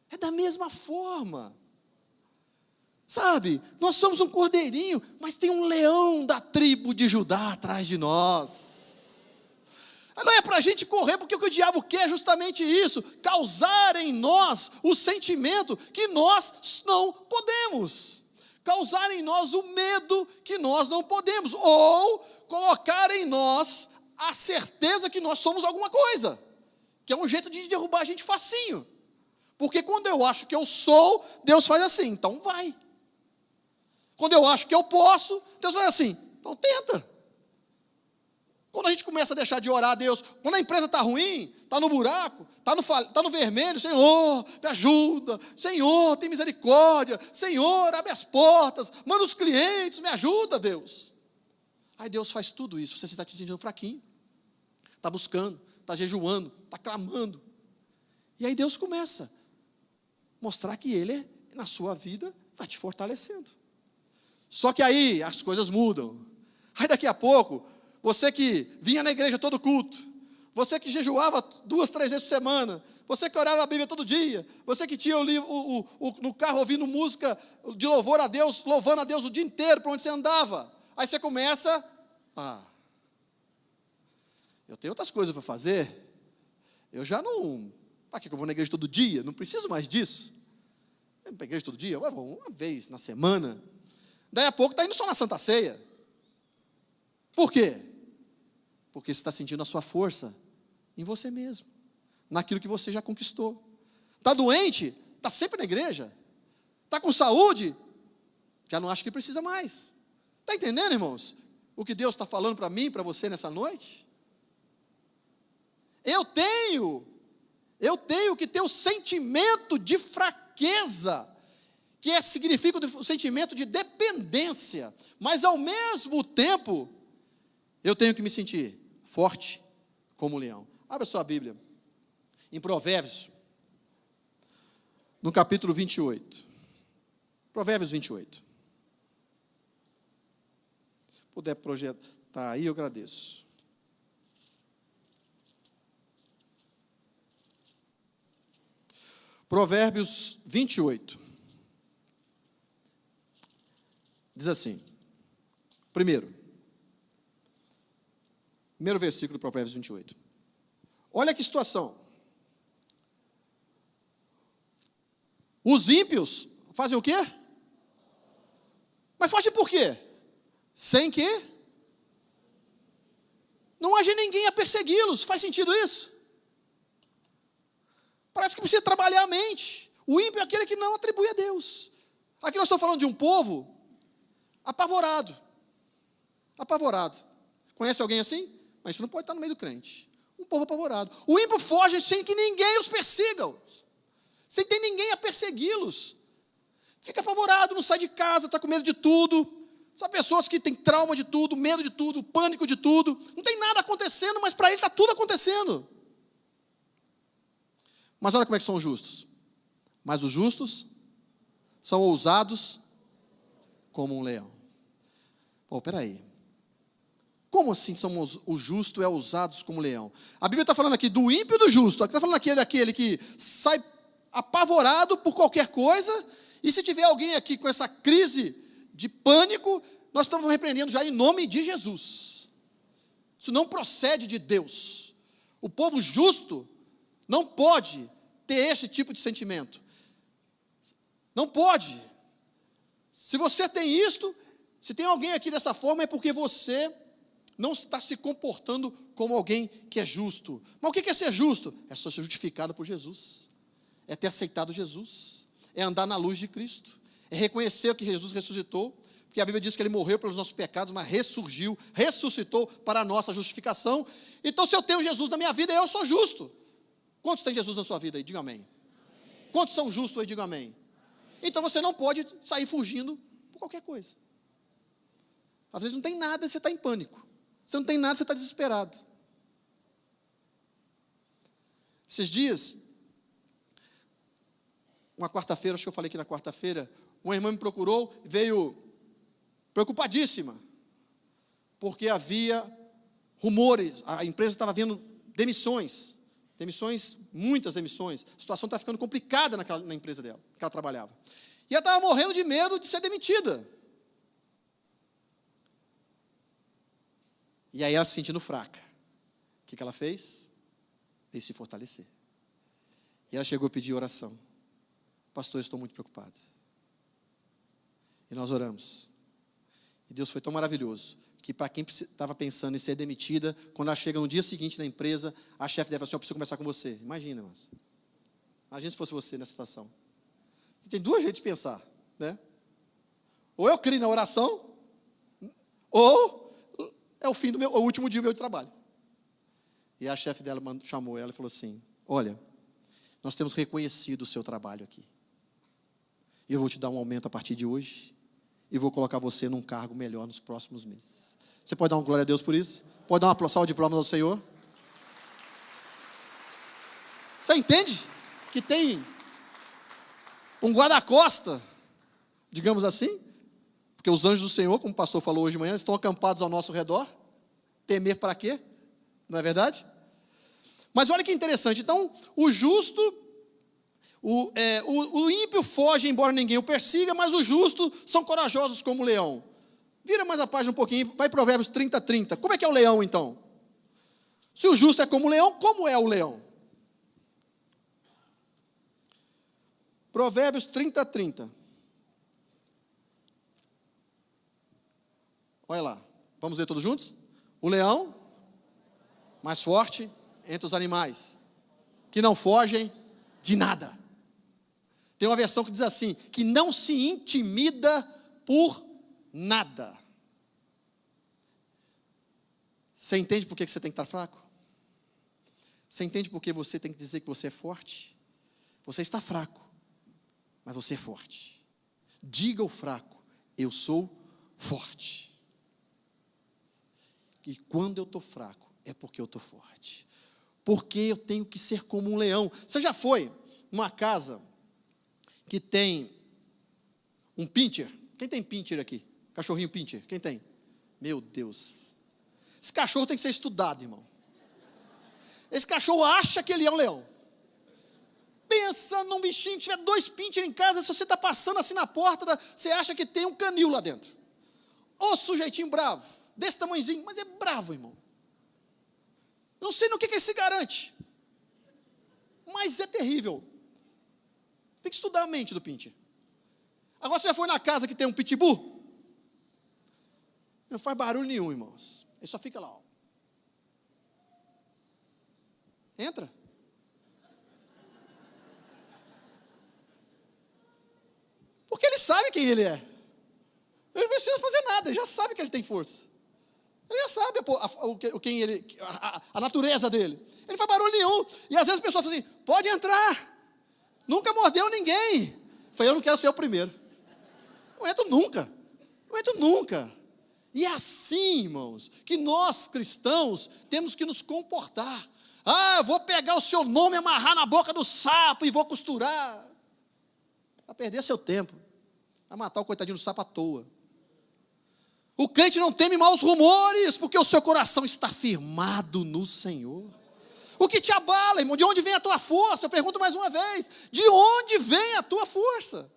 É da mesma forma. Sabe, nós somos um cordeirinho, mas tem um leão da tribo de Judá atrás de nós. Não é para a gente correr, porque o que o diabo quer é justamente isso, causar em nós o sentimento que nós não podemos, causar em nós o medo que nós não podemos, ou colocar em nós a certeza que nós somos alguma coisa, que é um jeito de derrubar a gente facinho, porque quando eu acho que eu sou, Deus faz assim, então vai. Quando eu acho que eu posso, Deus faz assim, então tenta. Quando a gente começa a deixar de orar a Deus, quando a empresa está ruim, está no buraco, está no vermelho, Senhor, me ajuda, Senhor, tem misericórdia, Senhor, abre as portas, manda os clientes, me ajuda, Deus. Aí Deus faz tudo isso, você está te sentindo fraquinho, está buscando, está jejuando, está clamando, e aí Deus começa a mostrar que Ele, na sua vida, vai te fortalecendo. Só que aí as coisas mudam. Aí daqui a pouco, você que vinha na igreja todo culto, você que jejuava 2, 3 vezes por semana, você que orava a Bíblia todo dia, você que tinha no carro ouvindo música de louvor a Deus, louvando a Deus o dia inteiro, para onde você andava. Aí você começa, eu tenho outras coisas para fazer, eu já não, para que eu vou na igreja todo dia? Não preciso mais disso. Eu não para a igreja todo dia, eu vou uma vez na semana. Daí a pouco está indo só na Santa Ceia. Por quê? Porque você está sentindo a sua força em você mesmo, naquilo que você já conquistou. Está doente? Está sempre na igreja. Está com saúde? Já não acha que precisa mais. Está entendendo, irmãos? O que Deus está falando para mim e para você nessa noite? Eu tenho que ter o sentimento de fraqueza, que significa o sentimento de dependência, mas ao mesmo tempo, eu tenho que me sentir forte como um leão. Abra sua Bíblia, em Provérbios, no capítulo 28. Provérbios 28. Se puder projetar aí, eu agradeço. Provérbios 28. Diz assim, primeiro versículo do Provérbios 28. Olha que situação. Os ímpios fazem o quê? Mas fogem por quê? Sem que não haja ninguém a persegui-los. Faz sentido isso? Parece que precisa trabalhar a mente. O ímpio é aquele que não atribui a Deus. Aqui nós estamos falando de um povo apavorado. Conhece alguém assim? Mas isso não pode estar no meio do crente. Um povo apavorado. O ímpio foge sem que ninguém os persiga. Sem ter ninguém a persegui-los. Fica apavorado, não sai de casa, está com medo de tudo. São pessoas que têm trauma de tudo, medo de tudo, pânico de tudo. Não tem nada acontecendo, mas para ele está tudo acontecendo. Mas olha como é que são os justos. mas os justos são ousados como um leão. Pô, peraí. Como assim o justo é ousados como um leão? A Bíblia está falando aqui do ímpio e do justo. Está falando aquele que sai apavorado por qualquer coisa. E se tiver alguém aqui com essa crise de pânico, nós estamos repreendendo já em nome de Jesus. Isso não procede de Deus. O povo justo não pode ter esse tipo de sentimento. Não pode. Se você tem isto, se tem alguém aqui dessa forma, é porque você não está se comportando como alguém que é justo. Mas o que é ser justo? É só ser justificado por Jesus. É ter aceitado Jesus. É andar na luz de Cristo. É reconhecer que Jesus ressuscitou. Porque a Bíblia diz que Ele morreu pelos nossos pecados, mas ressurgiu, ressuscitou para a nossa justificação. Então, se eu tenho Jesus na minha vida, eu sou justo. Quantos tem Jesus na sua vida aí? Diga amém. Quantos são justos aí? Diga amém. Então, você não pode sair fugindo por qualquer coisa. Às vezes não tem nada e você está em pânico. Você não tem nada e você está desesperado. Esses dias, uma quarta-feira, acho que eu falei aqui na quarta-feira, uma irmã me procurou, veio preocupadíssima, porque havia rumores, a empresa estava vendo demissões, muitas demissões, a situação está ficando complicada na empresa dela, que ela trabalhava. E ela estava morrendo de medo de ser demitida. E aí ela se sentindo fraca. O que ela fez? Veio se fortalecer. E ela chegou a pedir oração. Pastor, eu estou muito preocupado. E nós oramos. E Deus foi tão maravilhoso, que para quem estava pensando em ser demitida, quando ela chega no dia seguinte na empresa, a chefe deve falar assim, eu preciso conversar com você. Imagina, irmãos. Imagina se fosse você nessa situação. Você tem duas jeitos de pensar, né? Ou eu crio na oração, ou é o último dia do meu trabalho. E a chefe dela chamou ela e falou assim, olha, nós temos reconhecido o seu trabalho aqui. E eu vou te dar um aumento a partir de hoje. E vou colocar você num cargo melhor nos próximos meses. Você pode dar uma glória a Deus por isso? Pode dar uma salva de palmas ao Senhor? Você entende que tem um guarda-costa, digamos assim? Porque os anjos do Senhor, como o pastor falou hoje de manhã, estão acampados ao nosso redor. Temer para quê? Não é verdade? Mas olha que interessante. Então, o justo, o ímpio foge, embora ninguém o persiga, mas os justos são corajosos como o leão. Vira mais a página um pouquinho, vai Provérbios 30:30. Como é que é o leão, então? Se o justo é como o leão, como é o leão? Provérbios 30:30. Olha lá, vamos ler todos juntos? O leão, mais forte entre os animais, que não fogem de nada. Tem uma versão que diz assim, que não se intimida por nada. Você entende por que você tem que estar fraco? Você entende por que você tem que dizer que você é forte? Você está fraco, mas você é forte. Diga ao fraco, eu sou forte. E quando eu estou fraco, é porque eu estou forte. Porque eu tenho que ser como um leão. Você já foi numa casa que tem um pincher? Quem tem pincher aqui? Cachorrinho pincher, quem tem? Meu Deus. Esse cachorro tem que ser estudado, irmão. Esse cachorro acha que ele é um leão. Pensa num bichinho, que tiver 2 pincher em casa, se você está passando assim na porta, você acha que tem um canil lá dentro. Ô sujeitinho bravo, desse tamanhozinho, mas é bravo, irmão. Não sei no que ele se garante. Mas é terrível. Tem que estudar a mente do pincher. Agora você já foi na casa que tem um pitbull? Não faz barulho nenhum, irmãos. Ele só fica lá, ó. Entra. Porque ele sabe quem ele é. Ele não precisa fazer nada, ele já sabe que ele tem força. Ele já sabe a natureza dele. Ele não faz barulho nenhum. E às vezes as pessoas falam assim, pode entrar. Nunca mordeu ninguém. Eu falei, eu não quero ser o primeiro. Não entro nunca. Não entro nunca. E é assim, irmãos, que nós cristãos temos que nos comportar. Ah, eu vou pegar o seu nome, amarrar na boca do sapo e vou costurar. Vai perder seu tempo. Vai matar o coitadinho do sapo à toa. O crente não teme maus rumores, porque o seu coração está firmado no Senhor. O que te abala, irmão? De onde vem a tua força? Eu pergunto mais uma vez. De onde vem a tua força?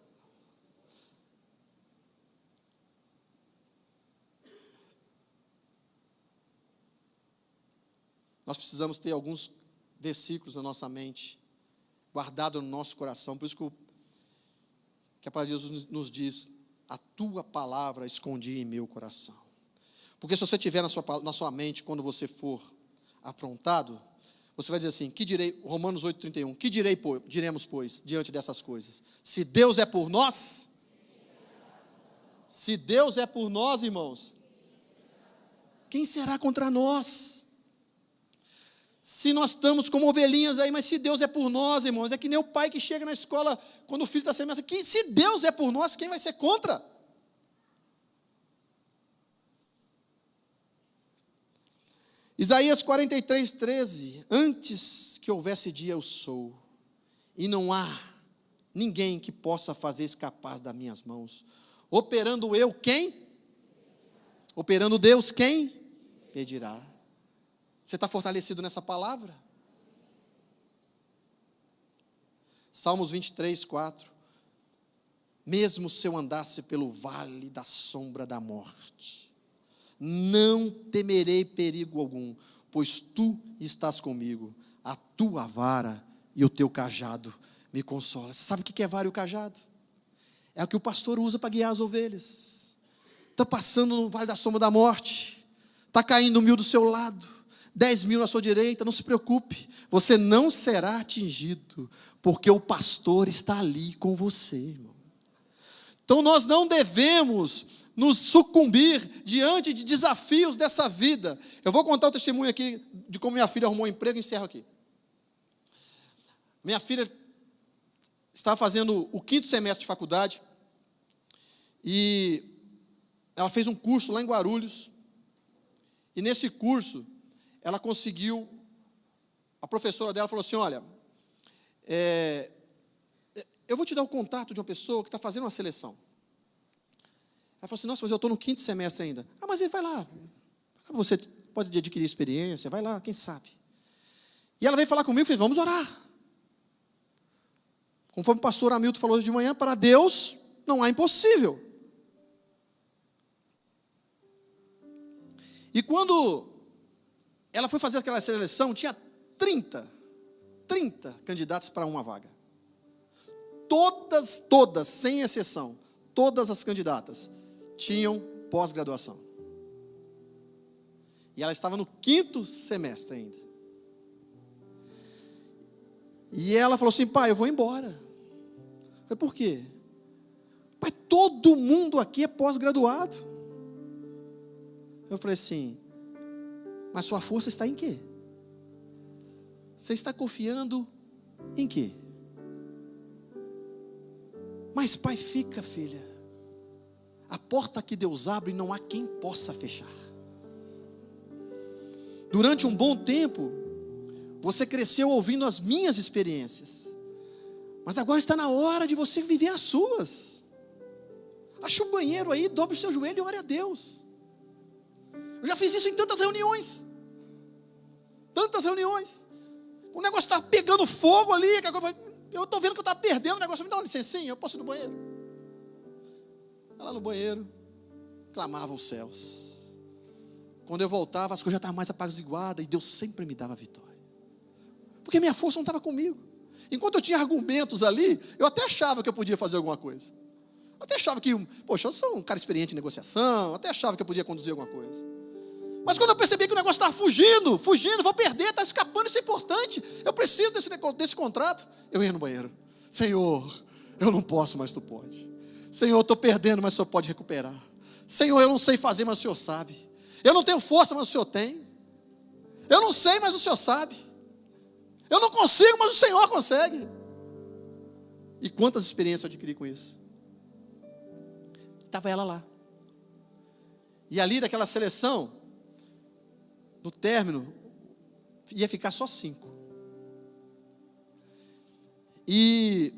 Nós precisamos ter alguns versículos na nossa mente, guardados no nosso coração. Por isso que a palavra de Deus nos diz: a tua palavra escondi em meu coração. Porque se você tiver na sua mente, quando você for aprontado, você vai dizer assim, que direi, Romanos 8,31, que diremos, pois, diante dessas coisas? Se Deus é por nós, irmãos, quem será contra nós? Se nós estamos como ovelhinhas aí, mas se Deus é por nós, irmãos, é que nem o pai que chega na escola, quando o filho está sendo assim, se Deus é por nós, quem vai ser contra? Isaías 43:13, antes que houvesse dia eu sou, e não há ninguém que possa fazer escapar das minhas mãos. Operando eu, quem? Operando Deus, quem? Pedirá. Você está fortalecido nessa palavra? Salmos 23:4. Mesmo se eu andasse pelo vale da sombra da morte, não temerei perigo algum, pois tu estás comigo, a tua vara e o teu cajado me consolam. Você sabe o que é vara e o cajado? É o que o pastor usa para guiar as ovelhas. Está passando no vale da sombra da morte, está caindo 1.000 do seu lado, 10.000 na sua direita, não se preocupe, você não será atingido, porque o pastor está ali com você, irmão. Então nós não devemos nos sucumbir diante de desafios dessa vida. Eu vou contar o testemunho aqui de como minha filha arrumou um emprego e encerro aqui. Minha filha estava fazendo o 5º semestre de faculdade e ela fez um curso lá em Guarulhos, e nesse curso ela conseguiu, a professora dela falou assim, olha, eu vou te dar o contato de uma pessoa que está fazendo uma seleção. Ela falou assim, nossa, mas eu estou no 5º semestre ainda. Ah, mas vai lá, você pode adquirir experiência, vai lá, quem sabe. E ela veio falar comigo e fez, vamos orar. Conforme o pastor Hamilton falou hoje de manhã, para Deus não há impossível. E quando ela foi fazer aquela seleção, tinha 30 candidatos para uma vaga. Todas, sem exceção, todas as candidatas tinham pós-graduação. E ela estava no 5º semestre ainda. E ela falou assim, pai, eu vou embora. Eu falei, por quê? Pai, todo mundo aqui é pós-graduado. Eu falei assim, mas sua força está em quê? Você está confiando em quê? Mas pai, fica, filha. A porta que Deus abre, não há quem possa fechar. Durante um bom tempo, você cresceu ouvindo as minhas experiências. Mas agora está na hora de você viver as suas. Acha um banheiro aí, dobre o seu joelho e ore a Deus. Eu já fiz isso em tantas reuniões. Tantas reuniões. O negócio está pegando fogo ali. Eu estou vendo que eu estou perdendo o negócio. Me dá uma licencinha, eu posso ir no banheiro. Lá no banheiro, clamava os céus. Quando eu voltava, as coisas já estavam mais apaziguadas. E Deus sempre me dava vitória. Porque a minha força não estava comigo. Enquanto eu tinha argumentos ali, eu até achava que eu podia fazer alguma coisa. Eu até achava que, poxa, eu sou um cara experiente em negociação. Eu até achava que eu podia conduzir alguma coisa. Mas quando eu percebi que o negócio estava fugindo, vou perder, está escapando, isso é importante. Eu preciso desse contrato. Eu ia no banheiro. Senhor, eu não posso, mas tu pode. Senhor, eu estou perdendo, mas o Senhor pode recuperar. Senhor, eu não sei fazer, mas o Senhor sabe. Eu não tenho força, mas o Senhor tem. Eu não sei, mas o Senhor sabe. Eu não consigo, mas o Senhor consegue. E quantas experiências eu adquiri com isso? Estava ela lá. E ali daquela seleção, no término, ia ficar só 5. E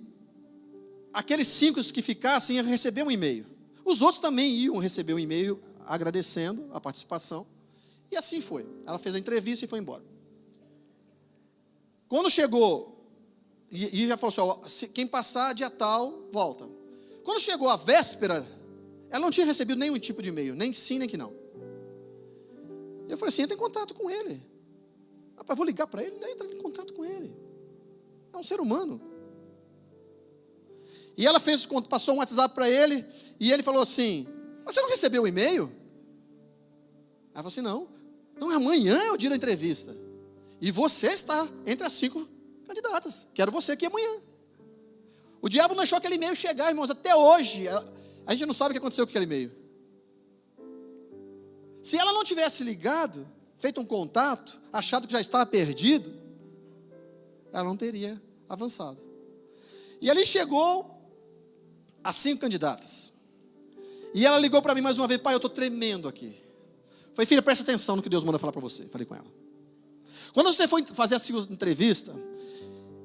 aqueles 5 que ficassem iam receber um e-mail. Os outros também iam receber um e-mail agradecendo a participação. E assim foi. Ela fez a entrevista e foi embora. Quando chegou, e já falou assim, ó, quem passar dia tal, volta. Quando chegou a véspera, ela não tinha recebido nenhum tipo de e-mail, nem que sim, nem que não. Eu falei assim, entra em contato com ele. Rapaz, vou ligar para ele, entra em contato com ele. É um ser humano. E ela passou um WhatsApp para ele, e ele falou assim, mas você não recebeu o e-mail? Ela falou assim, não, amanhã é o dia da entrevista. E você está entre as 5 candidatas. Quero você aqui amanhã. O diabo não deixou aquele e-mail chegar, irmãos, até hoje. A gente não sabe o que aconteceu com aquele e-mail. Se ela não tivesse ligado, feito um contato, achado que já estava perdido, ela não teria avançado. E ali chegou as 5 candidatas. E ela ligou para mim mais uma vez, pai, eu estou tremendo aqui. Falei, filha, presta atenção no que Deus manda falar para você. Falei com ela. Quando você for fazer a segunda entrevista,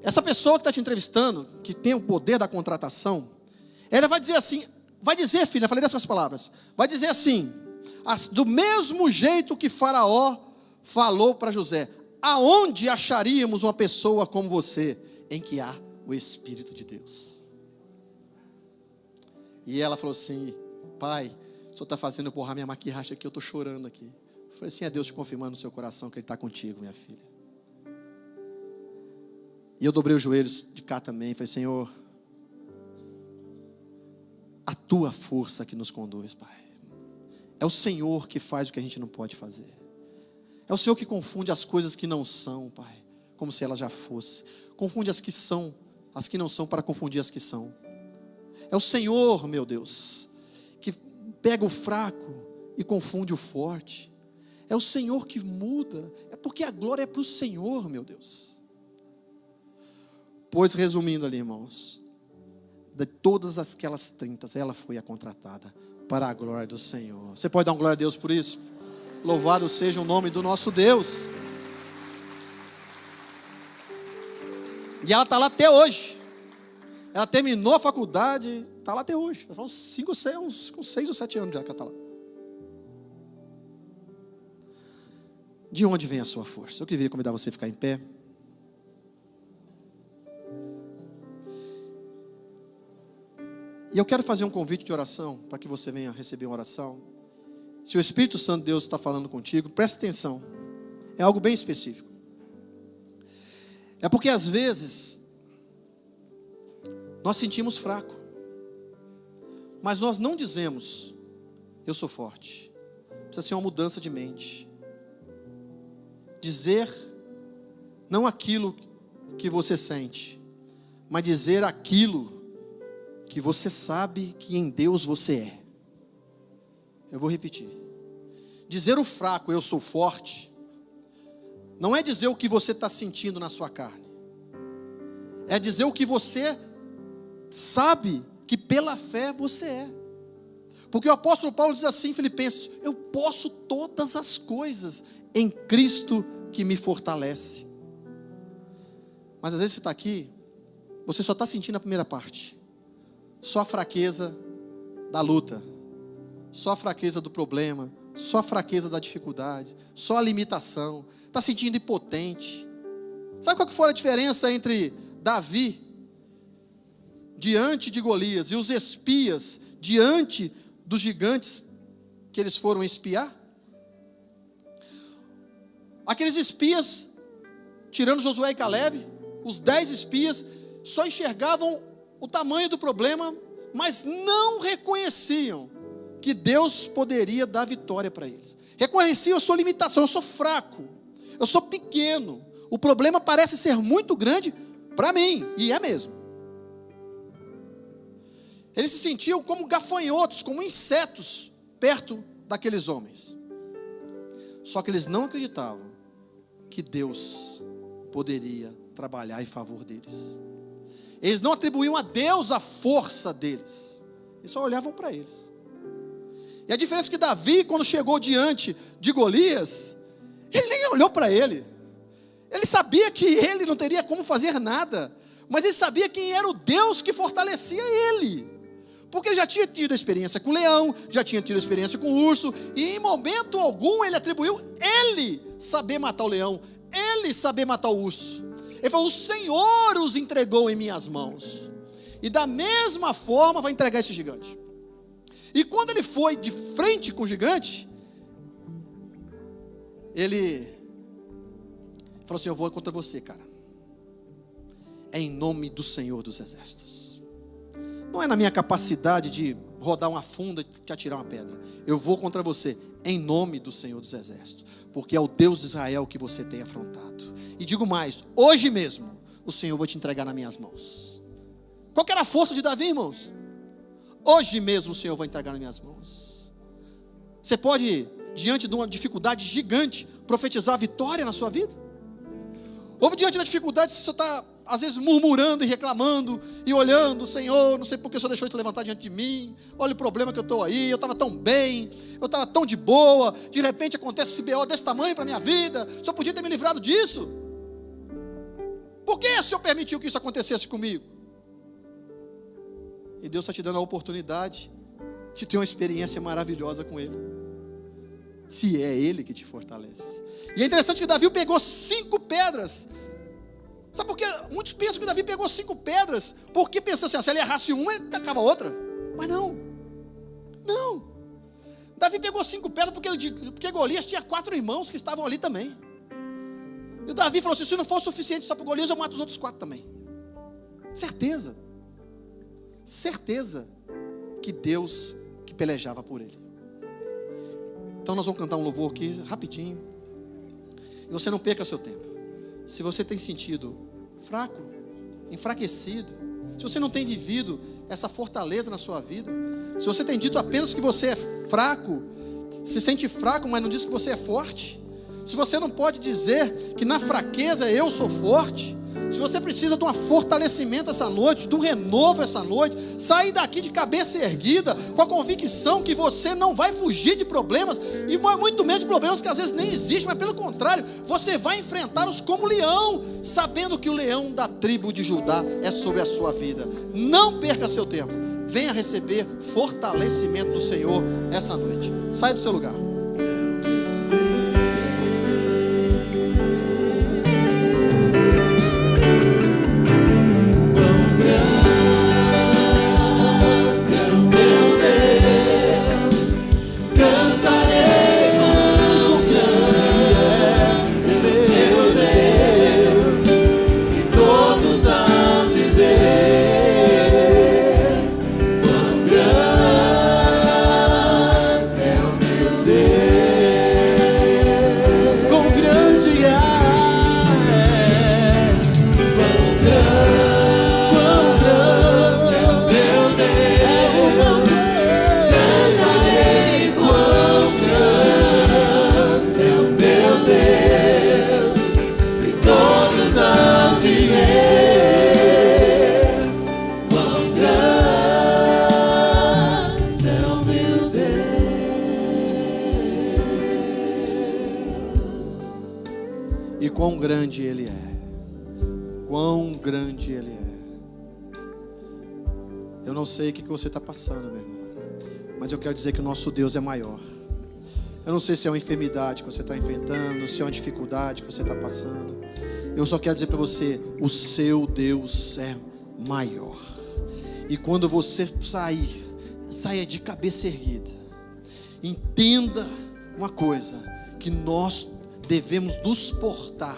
essa pessoa que está te entrevistando, que tem o poder da contratação, ela vai dizer assim, filha, eu falei dessas palavras, vai dizer assim, do mesmo jeito que Faraó falou para José, aonde acharíamos uma pessoa como você, em que há o Espírito de Deus? E ela falou assim, pai, o senhor está fazendo eu borrar minha maquiagem aqui, eu estou chorando aqui. Eu falei assim, é Deus te confirmando no seu coração que Ele está contigo, minha filha. E eu dobrei os joelhos de cá também, falei, Senhor, a Tua força que nos conduz, Pai. É o Senhor que faz o que a gente não pode fazer. É o Senhor que confunde as coisas que não são, Pai, como se elas já fossem. Confunde as que são, as que não são, para confundir as que são. É o Senhor, meu Deus, que pega o fraco e confunde o forte. É o Senhor que muda. É porque a glória é para o Senhor, meu Deus. Pois, resumindo ali, irmãos, de todas aquelas 30, ela foi a contratada para a glória do Senhor. Você pode dar uma glória a Deus por isso? Louvado seja o nome do nosso Deus. E ela está lá até hoje. Ela terminou a faculdade, está lá até hoje. São 5, 6 ou 7 anos já que ela está lá. De onde vem a sua força? Eu queria convidar você a ficar em pé. E eu quero fazer um convite de oração, para que você venha receber uma oração. Se o Espírito Santo de Deus está falando contigo, preste atenção. É algo bem específico. É porque às vezes nós sentimos fraco, mas nós não dizemos, eu sou forte. Precisa ser uma mudança de mente. Dizer não aquilo que você sente, mas dizer aquilo que você sabe que em Deus você é. Eu vou repetir. Dizer o fraco, eu sou forte, não é dizer o que você está sentindo na sua carne. É dizer o que você sabe que pela fé você é. Porque o apóstolo Paulo diz assim em Filipenses, eu posso todas as coisas em Cristo que me fortalece. Mas às vezes você está aqui, você só está sentindo a primeira parte. Só a fraqueza da luta, só a fraqueza do problema, só a fraqueza da dificuldade, só a limitação, está sentindo impotente. Sabe qual que foi a diferença entre Davi diante de Golias e os espias diante dos gigantes que eles foram espiar? Aqueles espias, tirando Josué e Calebe, os 10 espias só enxergavam o tamanho do problema, mas não reconheciam que Deus poderia dar vitória para eles. Reconheciam a sua limitação, eu sou fraco, eu sou pequeno, o problema parece ser muito grande para mim, e é mesmo. Eles se sentiam como gafanhotos, como insetos, perto daqueles homens. Só que eles não acreditavam que Deus poderia trabalhar em favor deles. Eles não atribuíam a Deus a força deles. Eles só olhavam para eles. E a diferença é que Davi, quando chegou diante de Golias, ele nem olhou para ele. Ele sabia que ele não teria como fazer nada. mas ele sabia quem era o Deus que fortalecia ele. Porque ele já tinha tido a experiência com o leão, já tinha tido a experiência com o urso, e em momento algum ele atribuiu ele saber matar o leão, ele saber matar o urso. Ele falou: o Senhor os entregou em minhas mãos, e da mesma forma vai entregar esse gigante. E quando ele foi de frente com o gigante, ele falou assim: eu vou contra você, cara. É em nome do Senhor dos Exércitos. Não é na minha capacidade de rodar uma funda e te atirar uma pedra. Eu vou contra você em nome do Senhor dos Exércitos, porque é o Deus de Israel que você tem afrontado. E digo mais: hoje mesmo o Senhor vai te entregar nas minhas mãos. Qual que era a força de Davi, irmãos? Hoje mesmo o Senhor vai entregar nas minhas mãos. Você pode, diante de uma dificuldade gigante, profetizar a vitória na sua vida? Ou diante da dificuldade, você está às vezes murmurando e reclamando e olhando: Senhor, não sei por que o Senhor deixou de levantar diante de mim, olha o problema que eu estou aí, eu estava tão bem, eu estava tão de boa, de repente acontece esse BO desse tamanho para a minha vida, o Senhor podia ter me livrado disso. Por que o Senhor permitiu que isso acontecesse comigo? E Deus está te dando a oportunidade de ter uma experiência maravilhosa com Ele, se é Ele que te fortalece. E é interessante que Davi pegou 5 pedras. Sabe por quê? Muitos pensam que Davi pegou 5 pedras, porque pensam assim: se ele errasse uma, ele tacava outra. Mas não. Davi pegou 5 pedras porque Golias tinha 4 irmãos que estavam ali também. E o Davi falou assim: se não for suficiente só para Golias, eu mato os outros 4 também. Certeza que Deus que pelejava por ele. Então nós vamos cantar um louvor aqui rapidinho, e você não perca seu tempo. Se você tem sentido fraco, enfraquecido, se você não tem vivido essa fortaleza na sua vida, se você tem dito apenas que você é fraco, se sente fraco, mas não diz que você é forte, se você não pode dizer que na fraqueza eu sou forte, se você precisa de um fortalecimento essa noite, de um renovo essa noite, sair daqui de cabeça erguida, com a convicção que você não vai fugir de problemas, e muito menos de problemas que às vezes nem existem, mas pelo contrário, você vai enfrentá-los como leão, sabendo que o leão da tribo de Judá é sobre a sua vida. Não perca seu tempo, venha receber fortalecimento do Senhor essa noite. Sai do seu lugar. Quão grande Ele é. Quão grande Ele é. Eu não sei o que você está passando, meu irmão, mas eu quero dizer que o nosso Deus é maior. Eu não sei se é uma enfermidade que você está enfrentando, se é uma dificuldade que você está passando. Eu só quero dizer para você: o seu Deus é maior. E quando você saia de cabeça erguida. Entenda uma coisa: que nós devemos nos portar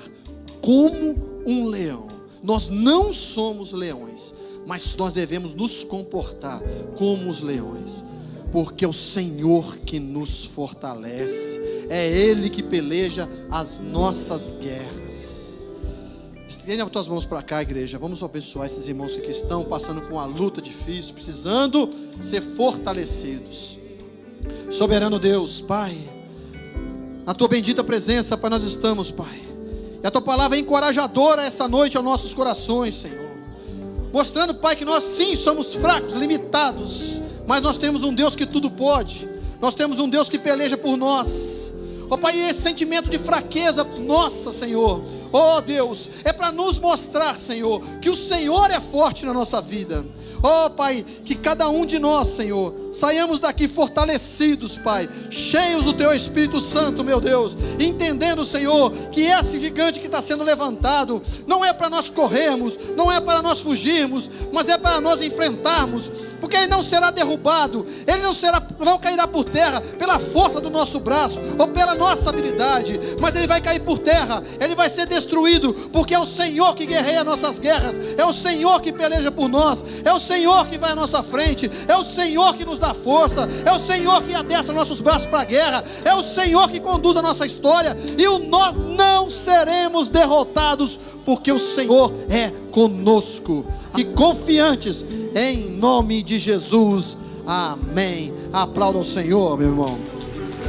como um leão. Nós não somos leões, mas nós devemos nos comportar como os leões, porque é o Senhor que nos fortalece, é Ele que peleja as nossas guerras. Estenda as tuas mãos para cá, igreja. Vamos abençoar esses irmãos que estão passando por uma luta difícil, precisando ser fortalecidos. Soberano Deus, Pai, na Tua bendita presença, Pai, nós estamos, Pai. E a Tua palavra é encorajadora essa noite aos nossos corações, Senhor. Mostrando, Pai, que nós sim somos fracos, limitados, mas nós temos um Deus que tudo pode. Nós temos um Deus que peleja por nós. Ó Pai, esse sentimento de fraqueza nossa, Senhor, Oh Deus, é para nos mostrar, Senhor, que o Senhor é forte na nossa vida. Oh Pai, que cada um de nós, Senhor, saiamos daqui fortalecidos, Pai, cheios do Teu Espírito Santo, meu Deus, entendendo, Senhor, que esse gigante que está sendo levantado, não é para nós corrermos, não é para nós fugirmos, mas é para nós enfrentarmos, porque ele não será derrubado, ele não cairá por terra pela força do nosso braço, ou pela nossa habilidade, mas ele vai cair por terra, ele vai ser destruído, porque é o Senhor que guerreia nossas guerras, é o Senhor que peleja por nós, é o Senhor que vai à nossa frente, é o Senhor que nos dá força, é o Senhor que adestra nossos braços para a guerra, é o Senhor que conduz a nossa história, e nós não seremos derrotados, porque o Senhor é conosco. E confiantes, em nome de Jesus, amém. Aplauda o Senhor, meu irmão.